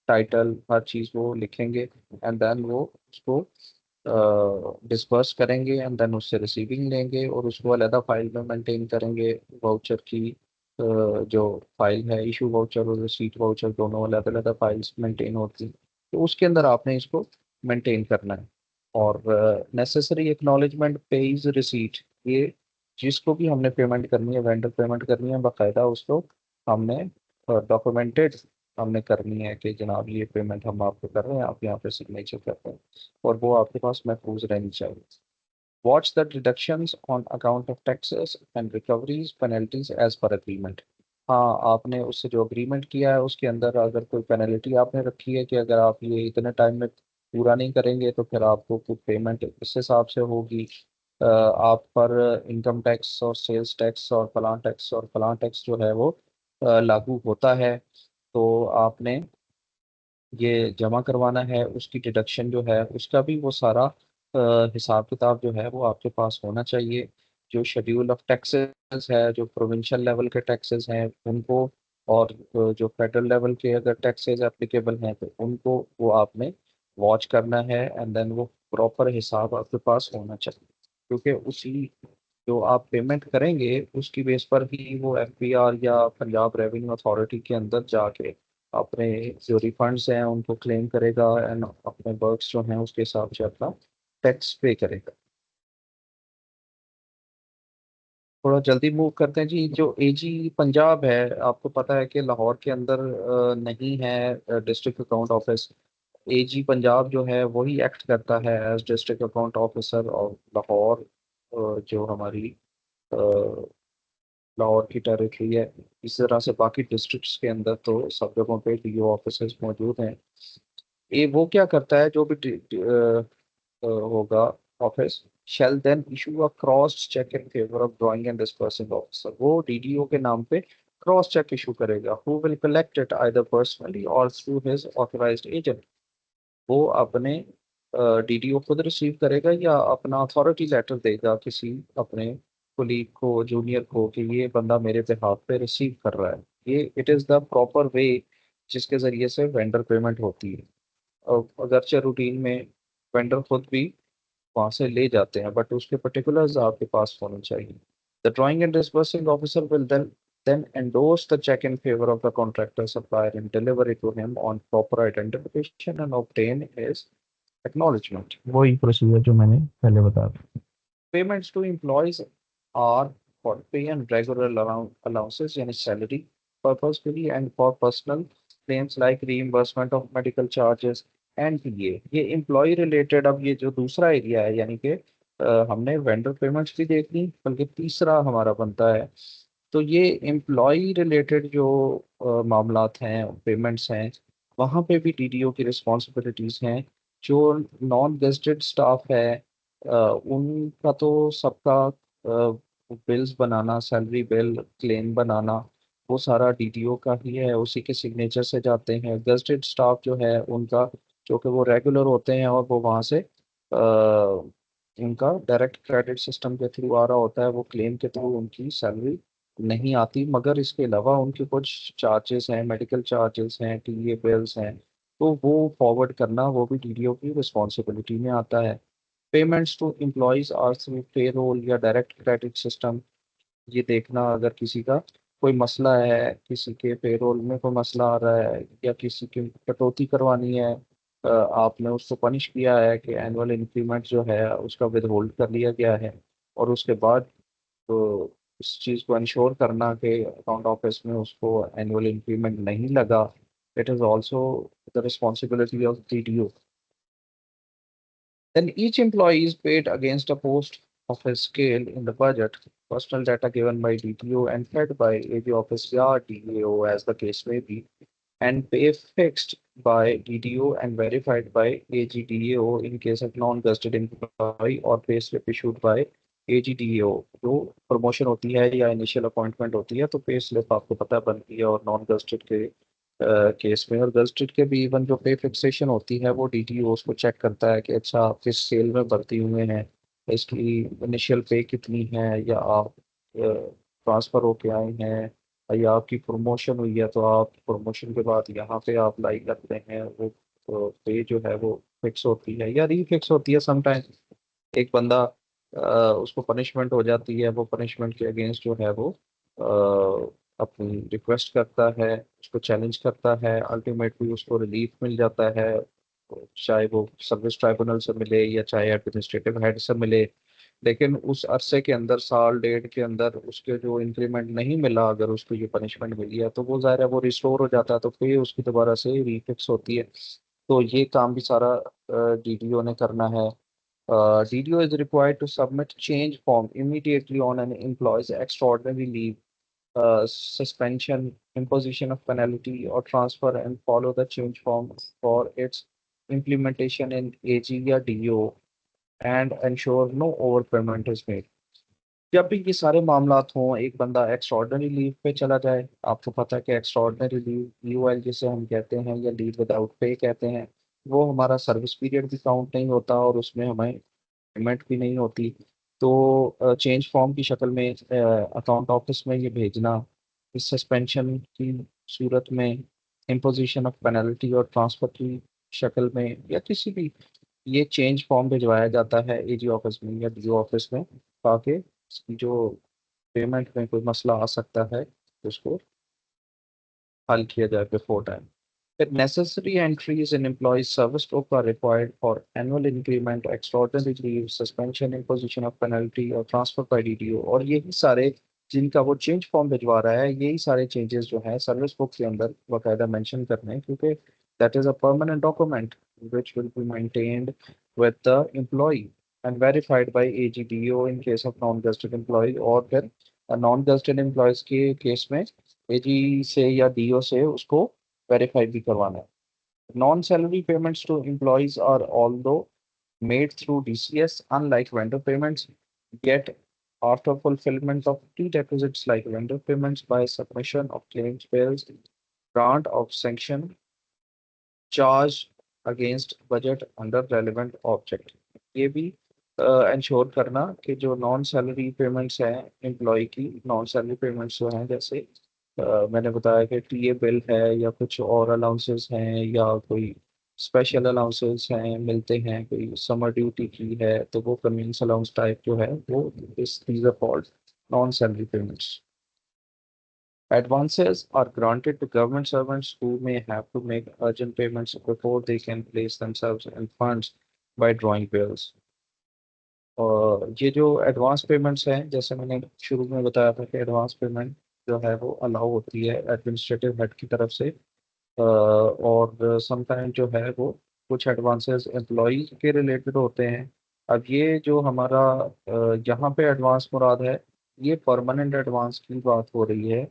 title, हर चीज़ वो लिखेंगे, एंड देन वो उसको डिस्पर्स करेंगे, एंड देन उससे रिसीविंग लेंगे और उसको अलग फाइल में मेंटेन करेंगे। वाउचर की जो फाइल है, इशू वाउचर और रिसीट वाउचर दोनों अलग अलग फाइल्स मेंटेन होती हैं, तो उसके अंदर आपने इसको मेंटेन करना है। और नेसेसरी एक्नॉलेजमेंट पेज रिसीट, ये जिसको भी हमने पेमेंट करनी है, वेंडर पेमेंट करनी है, बाकायदा उसको हमने डॉक्यूमेंटेड हमने करनी है कि जनाब ये पेमेंट हम आपको कर रहे हैं, आप यहाँ पे सिग्नेचर कर रहे हैं, और वो आपके पास महफूज रहनी चाहिए। Watch the deductions on account of taxes and recoveries penalties as per agreement. हाँ, आपने उससे जो अग्रीमेंट किया है उसके अंदर अगर कोई पेनल्टी आपने रखी है कि अगर आप ये इतने टाइम में पूरा नहीं करेंगे तो फिर आपको कुछ पेमेंट इस हिसाब से होगी। आप पर इनकम टैक्स और सेल्स टैक्स और फलां टैक्स जो है वो लागू होता है, तो आपने ये जमा करवाना है। उसकी डिडक्शन जो है उसका भी वो सारा हिसाब किताब जो है वो आपके पास होना चाहिए। जो शेड्यूल ऑफ टैक्सेस है, जो प्रोविंशियल लेवल के टैक्सेस हैं उनको, और जो फेडरल लेवल के अगर टैक्सेस एप्लीकेबल हैं तो उनको वो आपने वॉच करना है, एंड देन वो प्रॉपर हिसाब आपके पास होना चाहिए। क्योंकि उसी जो आप पेमेंट करेंगे उसकी बेस पर ही वो एफपीआर या पंजाब रेवेन्यू अथॉरिटी के अंदर जाके अपने जो रिफंड्स हैं उनको क्लेम करेगा, एंड अपने वर्क्स जो हैं उसके हिसाब से अपना टैक्स पे करेगा। थोड़ा जल्दी मूव करते हैं जी। जो एजी पंजाब है, आपको पता है कि लाहौर के अंदर नहीं है district account office. AG Punjab जो है वही एक्ट करता है as district account officer of Lahore. जो हमारी अ, लाहौर की टेरिटरी है। इस तरह से बाकी डिस्ट्रिक्ट्स के अंदर तो सब जगहों पे डीओ ऑफिसर्स मौजूद हैं। ये वो क्या करता है, जो भी होगा office shall then issue a cross check in favor of drawing and disbursing officer। वो डीडीओ के नाम पे क्रॉस चेक इशू करेगा, who will collect it either personally or through his authorized agent। वो अपने डीडीओ खुद रिसीव करेगा या अपना अथॉरिटी लेटर देगा किसी अपने कुलीग को, जूनियर को, कि ये बंदा मेरे बिहाफ पे रिसीव कर रहा है। ये it is the proper way जिसके ज़रिए से वेंडर पेमेंट होती है। और अगरचे रूटीन में वेंडर खुद भी वहां से ले जाते हैं, बट उसके पर्टिकुलर्स आपके पास होने चाहिए। The drawing and disbursing officer will then endorse the check in favor of the contractor supplier and deliver it to him on proper identification and obtain his acknowledgement। वही प्रोसीजर जो मैंने पहले बताया। Payments to employees are for pay and regular allowances यानी salary purposefully and for personal claims like reimbursement of medical charges and ये employee related। अब ये जो दूसरा एरिया है, यानी कि हमने वेंडर पेमेंट्स भी देख ली, बल्कि तीसरा हमारा बनता है तो ये एम्प्लॉय रिलेटेड जो मामलात हैं, पेमेंट्स हैं, वहाँ पे भी डीडीओ की रिस्पॉन्सिबिलिटीज हैं। जो नॉन गेस्टेड स्टाफ है, उनका तो सबका बिल्स बनाना, सैलरी बिल, क्लेम बनाना, वो सारा डीडीओ का ही है, उसी के सिग्नेचर से जाते हैं। गेस्टेड स्टाफ जो है उनका, जो कि वो रेगुलर होते हैं और वो वहाँ से उनका डायरेक्ट क्रेडिट सिस्टम के थ्रू आ रहा होता है, वो क्लेम के थ्रू उनकी सैलरी नहीं आती। मगर इसके अलावा उनके कुछ चार्जेस हैं, मेडिकल चार्जेस हैं, टीए बिल्स हैं, तो वो फॉरवर्ड करना वो भी डीडीओ की रिस्पॉन्सिबिलिटी में आता है। Payments to employees are through payroll या डायरेक्ट क्रेडिट सिस्टम। ये देखना अगर किसी का कोई मसला है, किसी के पेरोल में कोई मसला आ रहा है या किसी की कटौती करवानी है, आपने उसको पनिश किया है कि एनुअल इंक्रीमेंट जो है उसका विद होल्ड कर लिया गया है, और उसके बाद तो इस चीज़ को इंश्योर करना कि अकाउंट ऑफिस में उसको एनुअल इंक्रीमेंट नहीं लगा, it is also the responsibility of DDO. Then each employee is paid against a post of his scale in the budget, personal data given by DTO and fed by AG office or DAO as the case may be, and pay fixed by DTO and verified by AGDAO in case of non-vested employee or pay slip issued by AGDAO। जो promotion होती है या initial appointment होती है तो pay slip आपको पता बनती है, और नॉन वेस्टेड के केस में और गजटेड के भी इवन जो पे फिक्सेशन होती है वो डीटीओ उसको चेक करता है कि अच्छा आप किस सेल में भर्ती हुए हैं, इसकी इनिशियल पे कितनी है, या आप ट्रांसफर होके आए हैं, या आपकी प्रमोशन हुई है तो आप प्रमोशन के बाद यहाँ पे आप अप्लाई करते हैं, वो पे जो है वो फिक्स होती है या रीफिक्स होती है समटाइम। एक बंदा उसको पनिशमेंट हो जाती है, वो पनिशमेंट के अगेंस्ट जो है वो अपनी रिक्वेस्ट करता है, उसको चैलेंज करता है, अल्टीमेटली उसको रिलीफ मिल जाता है, चाहे वो सर्विस ट्राइब्यूनल से मिले या चाहे एडमिनिस्ट्रेटिव हेड से मिले। लेकिन उस अरसे के अंदर, साल डेढ़ के अंदर उसके जो इंक्रीमेंट नहीं मिला, अगर उसको ये पनिशमेंट मिली है तो वो ज़ाहिर है वो रिस्टोर हो जाता है, तो फिर उसकी दोबारा से रीफिक्स होती है। तो ये काम भी सारा डीडीओ ने करना है। DDO is required to submit change form immediately on an employee's extraordinary leave, suspension, imposition of penalty, or transfer, and follow the change form for its implementation in AG या DO and ensure no overpayment is made। जब भी ये सारे मामलात हों, एक बंदा extraordinary leave पे चला जाए, आपको पता है कि एक्स्ट्रॉर्डनरी लीव यूएल जिसे हम कहते हैं या लीव विदाउट पे कहते हैं, वो हमारा सर्विस पीरियड भी काउंट नहीं होता और उसमें हमें पेमेंट भी नहीं होती। तो चेंज फॉर्म की शक्ल में अकाउंट ऑफिस में ये भेजना, इस सस्पेंशन की सूरत में, इम्पोजिशन ऑफ पेनल्टी और ट्रांसफर की शक्ल में, या किसी भी, ये चेंज फॉर्म भिजवाया जाता है एजी ऑफिस में या डीओ ऑफिस में, ताकि इसकी जो पेमेंट में कोई मसला आ सकता है उसको हल किया जाए before time. The necessary entries in employee service book are required for annual increment, extraordinary leave, suspension, imposition of penalty और transfer by DDO। और यही सारे जिनका वो चेंज फॉर्म भिजवा रहा है, यही सारे चेंजेस जो हैं सर्विस बुक के अंदर बाकायदा मेंशन करने हैं, क्योंकि that is a permanent document which will be maintained with the employee and verified by AGDO in case of non-gazetted employee, और फिर नॉन गेस्टेड एम्प्लॉयज के केस में एजी से या डीओ से उसको वेरीफाई भी करवाना है। Non-salary payments to employees are although made through DCS, unlike vendor payments, yet after fulfillment of prerequisites like vendor payments by submission of claims bills, grant of sanction, charge against budget under relevant object। ये भी ensure करना कि जो non salary payments हैं employ की, non salary payments जो हैं, जैसे मैंने बताया कि टीए बिल है या कुछ और अलाउंसेस हैं या कोई स्पेशल अलाउंसेस हैं मिलते हैं, कोई समर ड्यूटी की है तो वो कन्वीनियंस अलाउंस टाइप जो है वो, इस these are called non salary payments. Advances are granted to government servants who may have to make urgent payments before they can place themselves in funds by drawing bills। और ये जो advance payments हैं, जैसे मैंने शुरू में बताया था कि एडवांस पेमेंट जो है वो अलाउ होती है एडमिनिस्ट्रेटिव हेड की तरफ से, और समटाइम जो है वो कुछ एडवांसेस एम्प्लॉय के रिलेटेड होते हैं। अब ये जो हमारा यहाँ पे एडवांस मुराद है ये परमानेंट एडवांस की बात हो रही है।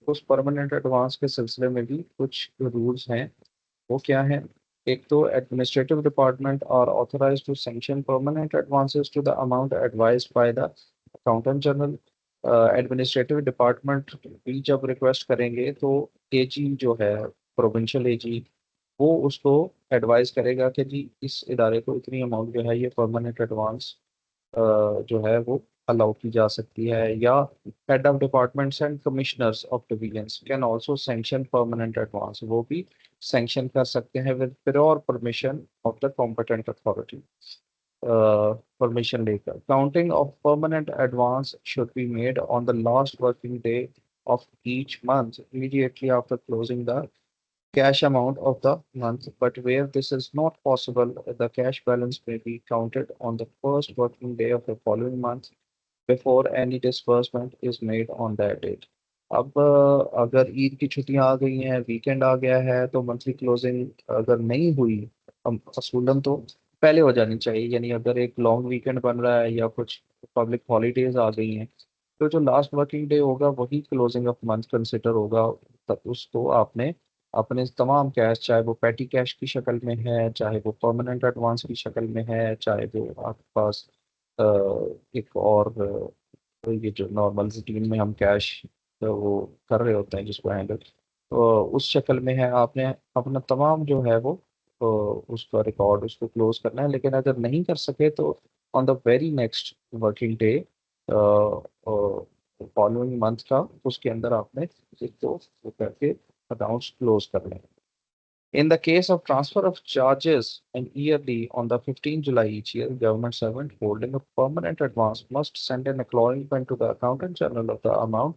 उस परमानेंट एडवांस के सिलसिले में भी कुछ रूल्स हैं। वो क्या है? एक तो administrative department are authorised to sanction permanent advances to the amount advised by the accountant general. Administrative department भी जब रिक्वेस्ट करेंगे तो एजी जो है, प्रोविंशियल एजी, वो उसको एडवाइस करेगा कि जी इस इदारे को इतनी अमाउंट जो है ये परमानेंट एडवांस जो है वो अलाउ की जा सकती है। या head of departments and commissioners of divisions can also sanction permanent advance, वो भी सैंक्शन कर सकते हैं with prior permission of the competent authority. Permission लेकर counting of permanent advance should be made on the last working day of each month immediately after closing the cash amount of the month, but where this is not possible, the cash balance may be counted on the first working day of the following month before any disbursement is made on that date. अब अगर ईद की छुट्टियां आ गई हैं, weekend आ गया है, तो monthly closing अगर नहीं हुई, हम असूलन तो पहले हो जानी चाहिए। यानी अगर एक लॉन्ग वीकेंड बन रहा है या कुछ पब्लिक हॉलीडेज आ गई हैं, तो जो लास्ट वर्किंग डे होगा वही क्लोजिंग ऑफ मंथ कंसिडर होगा। तब उसको आपने अपने तमाम कैश, चाहे वो पेटी कैश की शक्ल में है, चाहे वो परमानेंट एडवांस की शक्ल में है, चाहे वो आपके पास अ, एक और तो ये जो नॉर्मल रूटीन में हम कैश वो कर रहे होते हैं जिसको हैंडल, तो उस शक्ल में है, आपने अपना तमाम जो है वो उसका रिकॉर्ड उसको क्लोज करना है। लेकिन अगर नहीं कर सके तो on the very next working day following month का, उसके अंदर आपने एक तो वो करके अकाउंट्स क्लोज करने हैं। In the case of transfer of charges and yearly on the 15th July each year, government servant holding a permanent advance must send an acknowledgement to the accountant general of the amount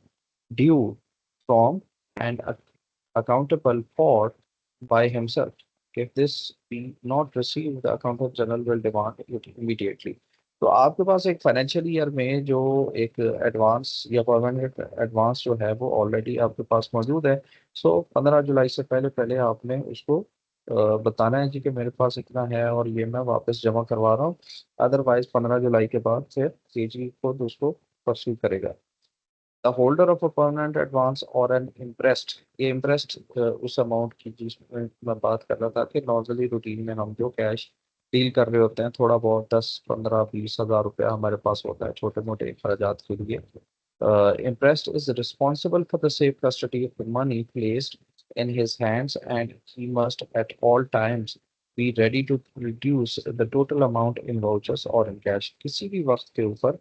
due from and accountable for by himself. If this be not received, the accountant general will demand it immediately. तो आपके पास एक financial year में जो एक advance या permanent advance जो है वो ऑलरेडी आपके पास मौजूद है। सो 15 जुलाई से पहले पहले आपने उसको बताना है जी कि मेरे पास इतना है और ये मैं वापस जमा करवा रहा हूँ। अदरवाइज 15 जुलाई के बाद फिर सीजी खुद उसको परस्यू करेगा। The holder of a permanent advance और एन इम्प्रेस्ड, ये इम्प्रेस्ड उस अमाउंट की जिसमें मैं बात कर रहा था कि नॉर्मली रूटीन में हम जो कैश डील कर रहे होते हैं, थोड़ा बहुत 10, 15, 20 हज़ार रुपया हमारे पास होता है छोटे मोटे अखराजात के लिए। Impressed is responsible for the safe custody of the money placed in his hands, and he must at all times be ready to reduce the total amount in vouchers or in cash। किसी भी वक्त के ऊपर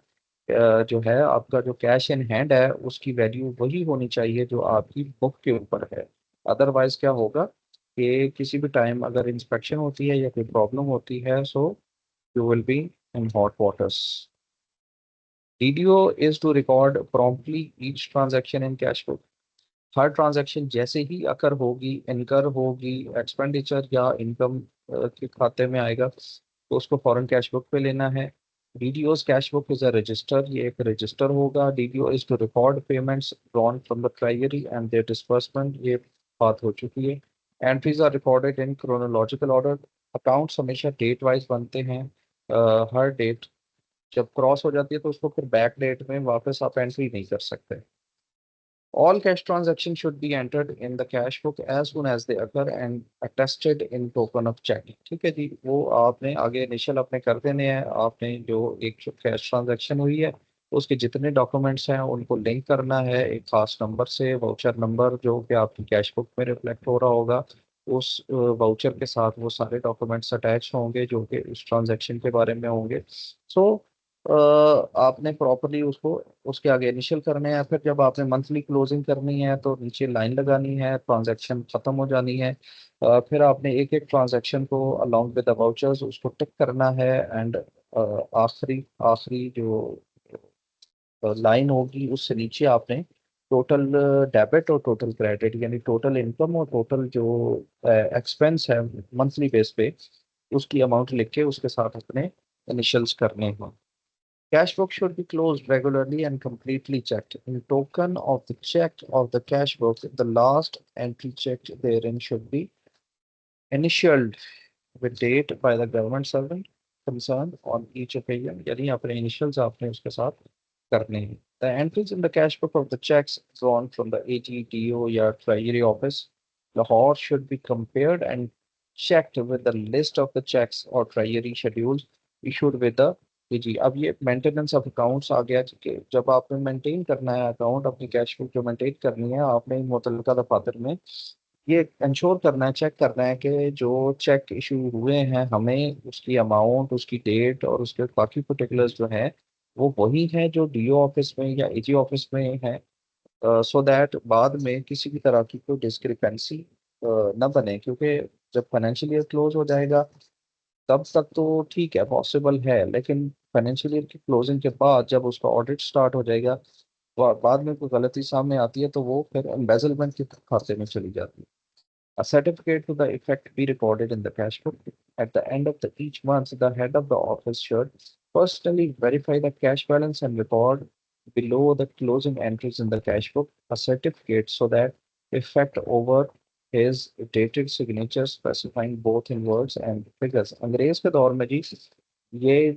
जो है आपका जो cash in hand है उसकी वैल्यू वही होनी चाहिए जो आपकी बुक के ऊपर है। अदरवाइज क्या होगा कि किसी भी टाइम अगर इंस्पेक्शन होती है या कोई प्रॉब्लम होती है, so you will be in hot waters. DDO is to record promptly each transaction in cash book। Her transaction जैसे ही अकर होगी, इनकर होगी, एक्सपेंडिचर या इनकम के खाते में आएगा, तो उसको फॉरेन कैश बुक पे लेना है। DDO's cash book is a register, ये एक रजिस्टर होगा। DDO is to record payments drawn from the treasury and their disbursement, ये बात हो चुकी है। Entries are recorded in chronological order. Accounts हमेशा डेट वाइज बनते हैं। हर डेट जब क्रॉस हो जाती है तो उसको फिर बैक डेट में वापस आप एंट्री नहीं कर सकते। All cash transactions should be entered in the cash book as soon as they occur and attested in token of check। ठीक है जी, वो आपने आगे इनिशियल अपने कर देने हैं। आपने जो एक जो कैश ट्रांजैक्शन हुई है उसके जितने डॉक्यूमेंट्स हैं उनको लिंक करना है एक खास नंबर से, वाउचर नंबर जो कि आपकी कैश बुक में रिफ्लेक्ट हो रहा होगा। उस वाउचर के साथ वो सारे डॉक्यूमेंट्स अटैच होंगे जो कि उस ट्रांजैक्शन के बारे में होंगे। सो आपने प्रॉपरली उसको उसके आगे इनिशियल करने हैं। फिर जब आपने मंथली क्लोजिंग करनी है तो नीचे लाइन लगानी है, ट्रांजैक्शन खत्म हो जानी है। फिर आपने एक एक ट्रांजैक्शन को अलोंग विद द वाउचर्स उसको टिक करना है। एंड आखिरी आखिरी जो लाइन होगी उससे नीचे आपने टोटल डेबिट और टोटल क्रेडिट, यानी टोटल इनकम और टोटल जो एक्सपेंस है मंथली बेस पे, उसकी अमाउंट लिख के उसके साथ अपने इनिशियल्स करने हैं। Cash book should be closed regularly and completely checked. In token of the check of the cash book, the last entry checked therein should be initialed with date by the government servant concerned on each occasion। यानी अपने initials आपने उसके साथ करने हैं। The entries in the cash book of the checks drawn from the AGDO या Treasury Office Lahore should be compared and checked with the list of the checks or Treasury schedules issued with the AG। अब ये maintenance of accounts आ गया कि जब आपने maintain करना है account, अपनी कैश बुक जो मेंटेन करनी है आपने मुतल्लिका दफातर में, ये इंश्योर करना है, चेक करना है कि जो चेक इशू हुए हैं हमें उसकी अमाउंट, उसकी डेट और उसके बाकी पर्टिकुलर्स जो हैं वो वही है जो डीओ ऑफिस में या एजी ऑफिस में है, सो दैट बाद में किसी भी तरह की कोई डिस्क्रिपेंसी न बने। क्योंकि जब फाइनेंशियल ईयर क्लोज हो जाएगा तब तक तो ठीक है, पॉसिबल है, लेकिन फाइनेंशियल ईयर की क्लोजिंग के बाद जब उसका ऑडिट स्टार्ट हो जाएगा, बाद में कोई गलती सामने आती है तो वो फिर एम्बेजलमेंट के खाते में चली जाती है। A certificate to the effect be recorded in the cash book. At the end of each month, the head of the office should personally verify the cash balance and record below the closing entries in the cash book a certificate so that effect over his dated signature specifying both in words and figures। अंग्रेज के दौर में जी ये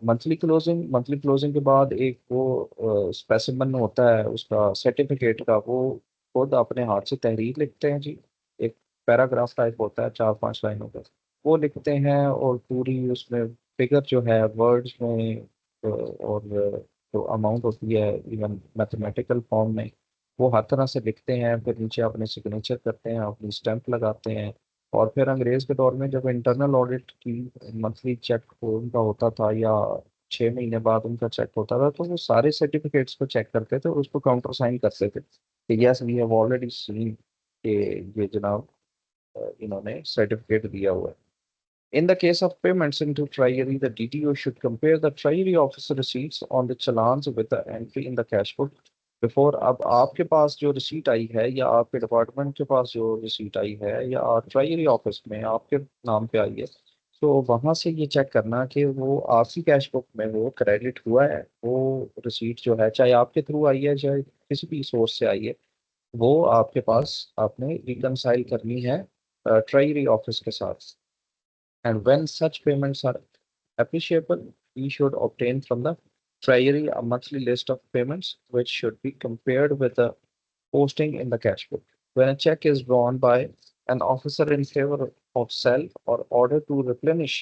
monthly closing के बाद एक वो specimen होता है उसका सर्टिफिकेट का, वो खुद अपने हाथ से तहरीर लिखते हैं जी। एक पैराग्राफ टाइप होता है 4-5 लाइनों का, वो लिखते हैं और पूरी उसमें फिगर जो है वर्ड्स में और जो अमाउंट होती है इवन मैथमेटिकल फॉर्म में वो हर तरह से लिखते हैं, फिर नीचे अपने सिग्नेचर करते हैं, अपनी स्टैंप लगाते हैं। और फिर अंग्रेज के दौर में जब इंटरनल ऑडिट की मंथली चेक उनका होता था या 6 महीने बाद उनका चेक होता था, तो वो सारे सर्टिफिकेट्स को चेक करते थे और उसको काउंटर साइन करते थे कि yes we have already seen कि ये जनाब इन्होंने सर्टिफिकेट दिया हुआ है। In the case of payments into Treasury, the DTO should compare the Treasury officer receipts on the challans with the entry in the cash book before। अब आपके पास जो रिसीट आई है या आपके डिपार्टमेंट के पास जो रिसीट आई है या ट्रेजरी ऑफिस में आपके नाम पे आई है, तो वहां से ये चेक करना कि वो आपकी कैश बुक में वो क्रेडिट हुआ है, वो रिसीट जो है चाहे आपके थ्रू आई है चाहे किसी भी सोर्स से आई है, वो आपके पास आपने रिकनसाइल करनी है ट्रेजरी ऑफिस के साथ। And when such payments are appreciable, we should obtain from the Treasury a monthly list of payments, which should be compared with the posting in the cash book. When a check is drawn by an officer in favor of sell or order to replenish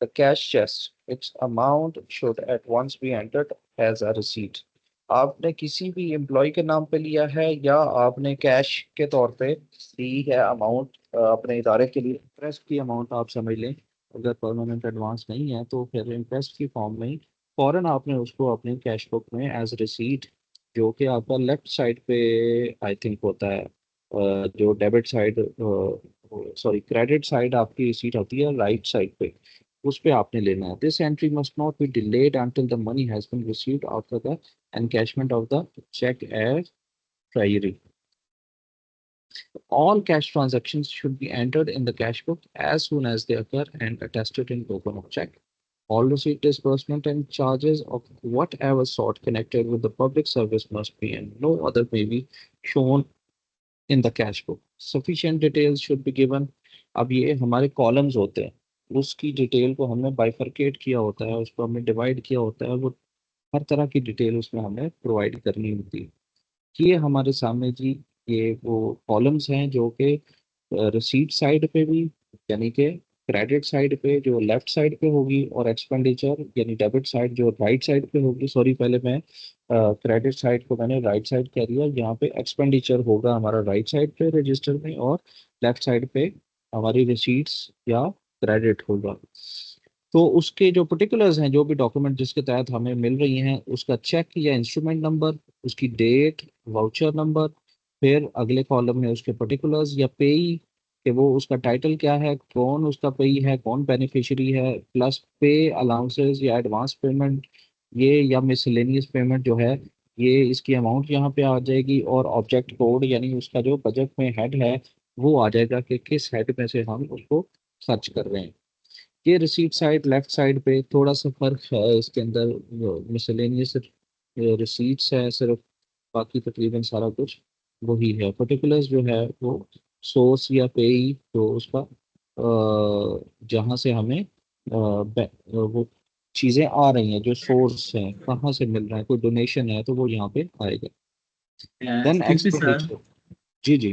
the cash chest, its amount should at once be entered as a receipt। आपने किसी भी employ के नाम पे लिया है या आपने कैश के तौर पे दी है अमाउंट अपने इदारे के लिए, इंटरेस्ट की अमाउंट आप समझ लें, अगर परमानेंट एडवांस नहीं है तो फिर इंटरेस्ट की फॉर्म में ही फौरन आपने उसको अपनी कैश बुक में एज रिसीट, जो कि आपका लेफ्ट साइड पे आई थिंक होता है, जो debit side sorry credit side आपकी रिसीट होती है राइट साइड पे, उस पे आपने लेना है। This entry must not be delayed until the money has been received after the encashment of the check at treasury। All cash transactions should be entered in the cash book as soon as they occur and attested in token of check। All receipt disbursement and charges of whatever sort connected with the public service must be, and no other may be shown in the cash book। Sufficient details should be given। अब ये हमारे columns होते हैं, उसकी detail को हमने bifurcate किया होता है, उसको हमने डिवाइड किया होता है, वो हर तरह की डिटेल उसमें हमें प्रोवाइड करनी होती है। ये हमारे सामने जी ये वो कॉलम्स हैं जो कि रिसीट साइड पे भी, यानी कि क्रेडिट साइड पे जो लेफ्ट साइड पे होगी, और एक्सपेंडिचर यानी डेबिट साइड जो राइट साइड पे होगी। सॉरी, पहले मैं क्रेडिट साइड को मैंने राइट साइड कह दिया, यहाँ पे एक्सपेंडिचर होगा हमारा राइट साइड पे रजिस्टर में, और लेफ्ट साइड पे हमारी रिसीट्स या क्रेडिट होगा। तो उसके जो पर्टिकुलर्स हैं, जो भी डॉक्यूमेंट जिसके तहत हमें मिल रही हैं, उसका चेक या इंस्ट्रूमेंट नंबर, उसकी डेट, वाउचर नंबर, फिर अगले कॉलम में उसके पर्टिकुलर्स या पेई कि वो उसका टाइटल क्या है, कौन उसका पेई है, कौन बेनिफिशियरी है, प्लस पे अलाउंसेस या एडवांस पेमेंट ये या मिसलेनियस पेमेंट जो है, ये इसकी अमाउंट यहाँ पे आ जाएगी, और ऑब्जेक्ट कोड यानी उसका जो बजट में हेड है वो आ जाएगा कि किस हेड में से हम उसको खर्च कर रहे हैं। ये रिसीट साइड लेफ्ट साइड पे थोड़ा सा फर्क है, इसके अंदर मिसलेनियस रिसीट्स है सिर्फ, बाकी तकरीबन सारा कुछ वही है। पर्टिकुलर्स जो है वो सोर्स या पेई जो उसका जहाँ से हमें वो चीजें आ रही हैं, जो सोर्स है कहाँ से मिल रहा है, कोई डोनेशन है तो वो यहाँ पे आएगा। Then excuse me sir, expenditure. जी जी।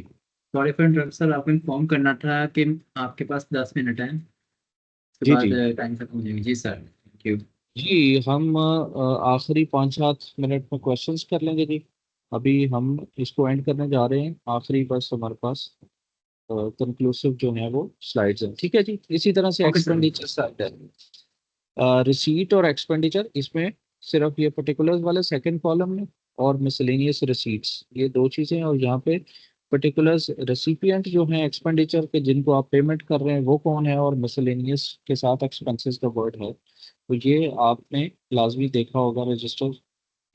सॉरी फॉर इंटरप्ट सर, आपको इन्फॉर्म करना था कि आपके पास 10 मिनट है, उसके जी बाद जी। टाइम खत्म हो जाएगी। जी सर, थैंक यू। जी हम आखिरी 5-7 मिनट में क्वेश्चंस कर लेंगे जी। अभी हम इसको एंड करने जा रहे हैं, आखिरी बस हमारे पास कंक्लूसिव जो है वो स्लाइड्स हैं, ठीक है जी। इसी तरह से ओके सर। एक्सपेंडिचर साइड है, रिसीट और एक्सपेंडिचर, इसमें सिर्फ ये पर्टिकुलर्स वाले सेकंड कॉलम में, और मिसलेनियस रिसीट्स, ये दो चीज़ें हैं। और यहाँ पे पर्टिकुलर्स रेसिपिएंट जो हैं एक्सपेंडिचर के, जिनको आप पेमेंट कर रहे हैं वो कौन है, और मिसलेनियस के साथ एक्सपेंसेस का वर्ड है, तो ये आपने लाजमी देखा होगा register.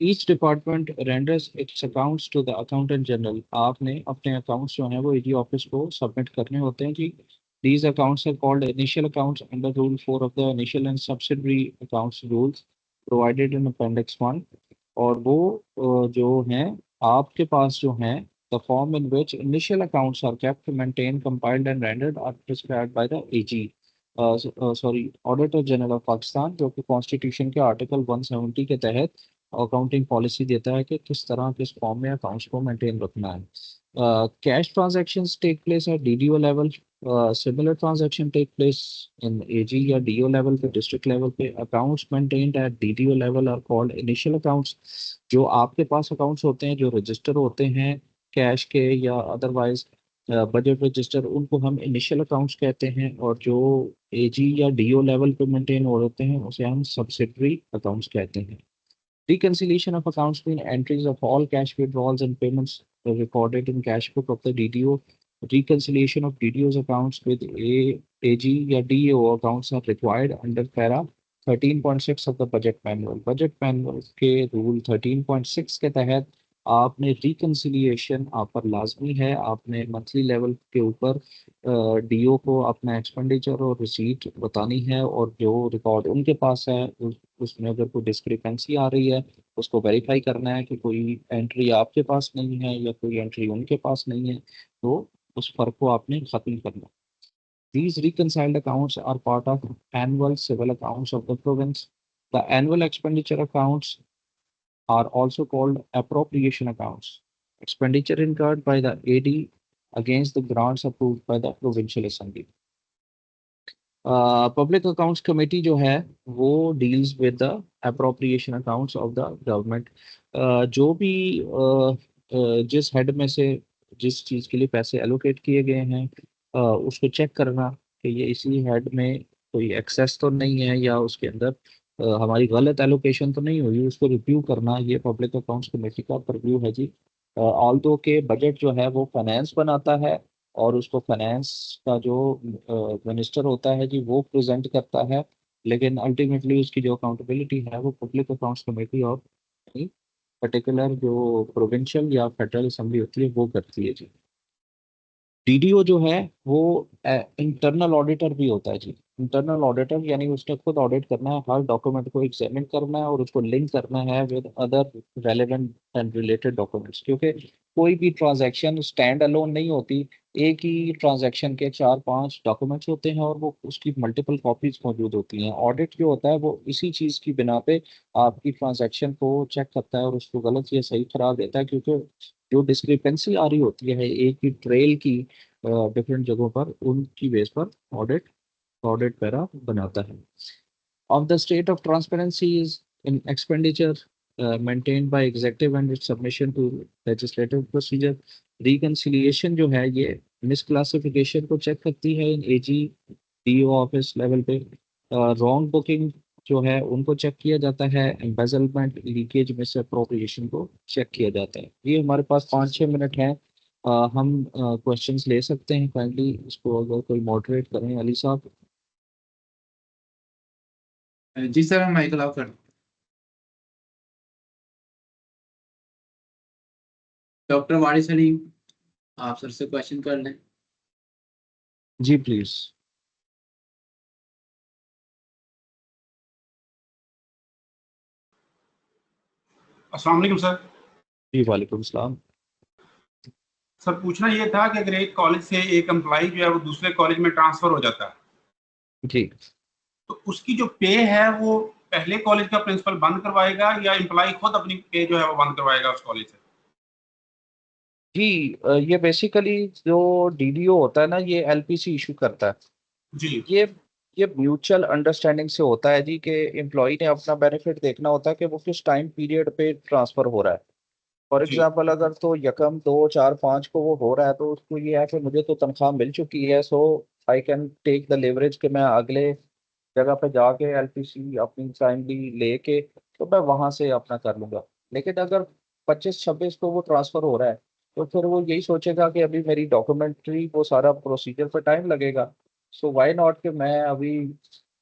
Each department renders its accounts to the accountant general, आपने अपने अकाउंट्स जो हैं वो ईडी ऑफिस को सबमिट करने होते हैं जी। These accounts are called initial accounts under Rule 4 of the Initial and Subsidiary Accounts Rules provided in Appendix 1। और वो जो हैं आपके पास जो हैं, the form in which initial accounts are kept, maintained, compiled and rendered are prescribed by the AG, sorry auditor general of Pakistan, जो कि constitution के आर्टिकल 170 के तहत अकाउंटिंग पॉलिसी देता है कि किस तरह किस फॉर्म में अकाउंट्स को मेंटेन रखना है। Cash transactions take place at DDO level, similar transaction take place in AG या डीओ लेवल पे, डिस्ट्रिक्ट लेवल पे। Accounts maintained at DDO level are called initial accounts. जो आपके पास अकाउंट्स होते हैं जो रजिस्टर होते हैं कैश के या अदरवाइज बजट रजिस्टर, उनको हम इनिशियल अकाउंट्स कहते हैं। और जो एजी या डीओ लेवल पे मेंटेन हो रहे हैं उसे हम सब्सिडरी अकाउंट्स कहते हैं। Reconciliation of accounts between entries of all cash withdrawals and payments recorded in cash book of the DDO. Reconciliation of DDO's accounts with AG या DAO accounts are required under para 13.6 of the budget manual। Budget manual के rule 13.6 के तहत आपने reconciliation आप पर लाजमी है। आपने मंथली लेवल के ऊपर डीओ को अपना एक्सपेंडिचर और रिसीट बतानी है, और जो रिकॉर्ड उनके पास है उसमें अगर कोई डिस्क्रिपेंसी आ रही है उसको वेरीफाई करना है कि कोई एंट्री आपके पास नहीं है या कोई एंट्री उनके पास नहीं है, तो उस फर्क को आपने खत्म करना। These reconciled accounts are part of annual civil accounts of the province। The annual expenditure accounts are also called appropriation accounts। Expenditure incurred by the AD against the grants approved by the provincial assembly। Public accounts committee जो है वो deals with the appropriation accounts of the government. जो भी जिस head में से जिस चीज़ के लिए पैसे एलोकेट किए गए हैं उसको चेक करना कि ये इसी हेड में कोई एक्सेस तो नहीं है, या उसके अंदर हमारी गलत एलोकेशन तो नहीं हुई, उसको रिव्यू करना, ये पब्लिक अकाउंट्स कमेटी का परव्यू है जी। ऑल्दो के बजट जो है वो फाइनेंस बनाता है, और उसको फाइनेंस का जो मिनिस्टर होता है जी वो प्रेजेंट करता है, लेकिन अल्टीमेटली उसकी जो अकाउंटेबिलिटी है वो पब्लिक अकाउंट्स कमेटी और पर्टिकुलर जो प्रोविंशियल या फेडरल असेंबली होती है वो करती है जी। डीडीओ जो है वो इंटरनल ऑडिटर भी होता है जी। इंटरनल ऑडिटर यानी उसने खुद ऑडिट करना है, हर डॉक्यूमेंट को एग्जामिन करना है और उसको लिंक करना है with other relevant and related documents, क्योंकि कोई भी ट्रांजैक्शन स्टैंड अलोन नहीं होती। एक ही ट्रांजैक्शन के 4-5 डॉक्यूमेंट्स होते हैं और वो उसकी मल्टीपल कॉपीज मौजूद होती हैं। ऑडिट जो होता है वो इसी चीज़ की बिना पे आपकी ट्रांजैक्शन को चेक करता है और उसको गलत या सही करार देता है, क्योंकि जो डिस्क्रिपेंसी आ रही होती है एक ही ट्रेल की डिफरेंट जगहों पर, उनकी बेस पर ऑडिट ऑडिट पैरा बनाता है। Of the state of transparency is in expenditure maintained by executive and its submission to legislative procedure. Reconciliation जो है ये मिसक्लासिफिकेशन को चेक करती है in AG DO office level पे। रॉन्ग बुकिंग जो है उनको चेक किया जाता है। एम्बेजलमेंट लीकेज मिस अप्रोप्रिएशन को चेक किया जाता है। ये हमारे पास 5-6 मिनट हैं, हम क्वेश्चंस ले सकते हैं काइंडली, इसको अगर कोई मॉडरेट करें अली साहब। जी सर, मैं माइक अलाउ कर। डॉक्टर वारिस अली, आप सर से क्वेश्चन कर लें। जी प्लीज। अस्सलाम वालेकुम सर। जी वालेकुम सलाम। सर पूछना ये था कि अगर एक कॉलेज से एक एम्प्लॉय जो है वो दूसरे कॉलेज में ट्रांसफर हो जाता है जी। तो उसकी जो पे है वो पहले कॉलेज का प्रिंसिपल बंद करवाएगा या एम्प्लॉय खुद अपनी पे जो है वो बंद करवाएगा उस कॉलेज से? जी, ये बेसिकली जो डीडीओ होता है ना, ये एलपीसी इशू करता है। जी ये ये म्यूचुअल अंडरस्टैंडिंग से होता है जी, कि एम्प्लॉय ने अपना बेनिफिट देखना होता है कि वो किस टाइम पीरियड पे ट्रांसफर हो रहा है। फॉर जी एग्जाम्पल, अगर तो यकम 2 4 5 को वो हो रहा है, तो उसको ये है कि मुझे तो तनख्वाह मिल चुकी है, so I can take the leverage कि मैं अगले जगह पे जाके एलपीसी अपनी टाइमली लेके तो मैं वहां से अपना कर लूंगा। लेकिन अगर 25 26 को वो ट्रांसफर हो रहा है, तो फिर वो यही सोचेगा कि अभी मेरी डॉक्यूमेंट्री वो सारा प्रोसीजर पे टाइम लगेगा, सो व्हाई नॉट कि मैं अभी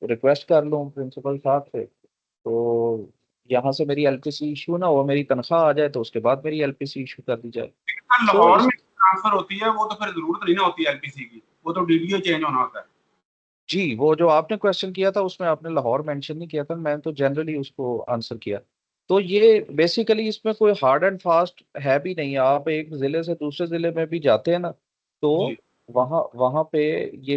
रिक्वेस्ट कर लूँ प्रिंसिपल साहब से, तो यहाँ से मेरी एलपीसी इशू ना हो, मेरी तनख्वाह आ जाए, तो उसके बाद मेरी एलपीसी इशू कर दी जाए। सर, सो लाहौर में इस ट्रांसफर होती है वो तो फिर जरूरत नहीं ना होती एलपीसी की, वो तो डीडीओ चेंज होना होता है। जी, वो जो आपने क्वेश्चन किया था उसमें आपने लाहौर मेंशन नहीं किया था, मैंने तो जनरली उसको आंसर किया। तो ये बेसिकली इसमें कोई हार्ड एंड फास्ट है भी नहीं। आप एक जिले से दूसरे जिले में भी जाते हैं ना, तो जी वहाँ वहाँ पे ये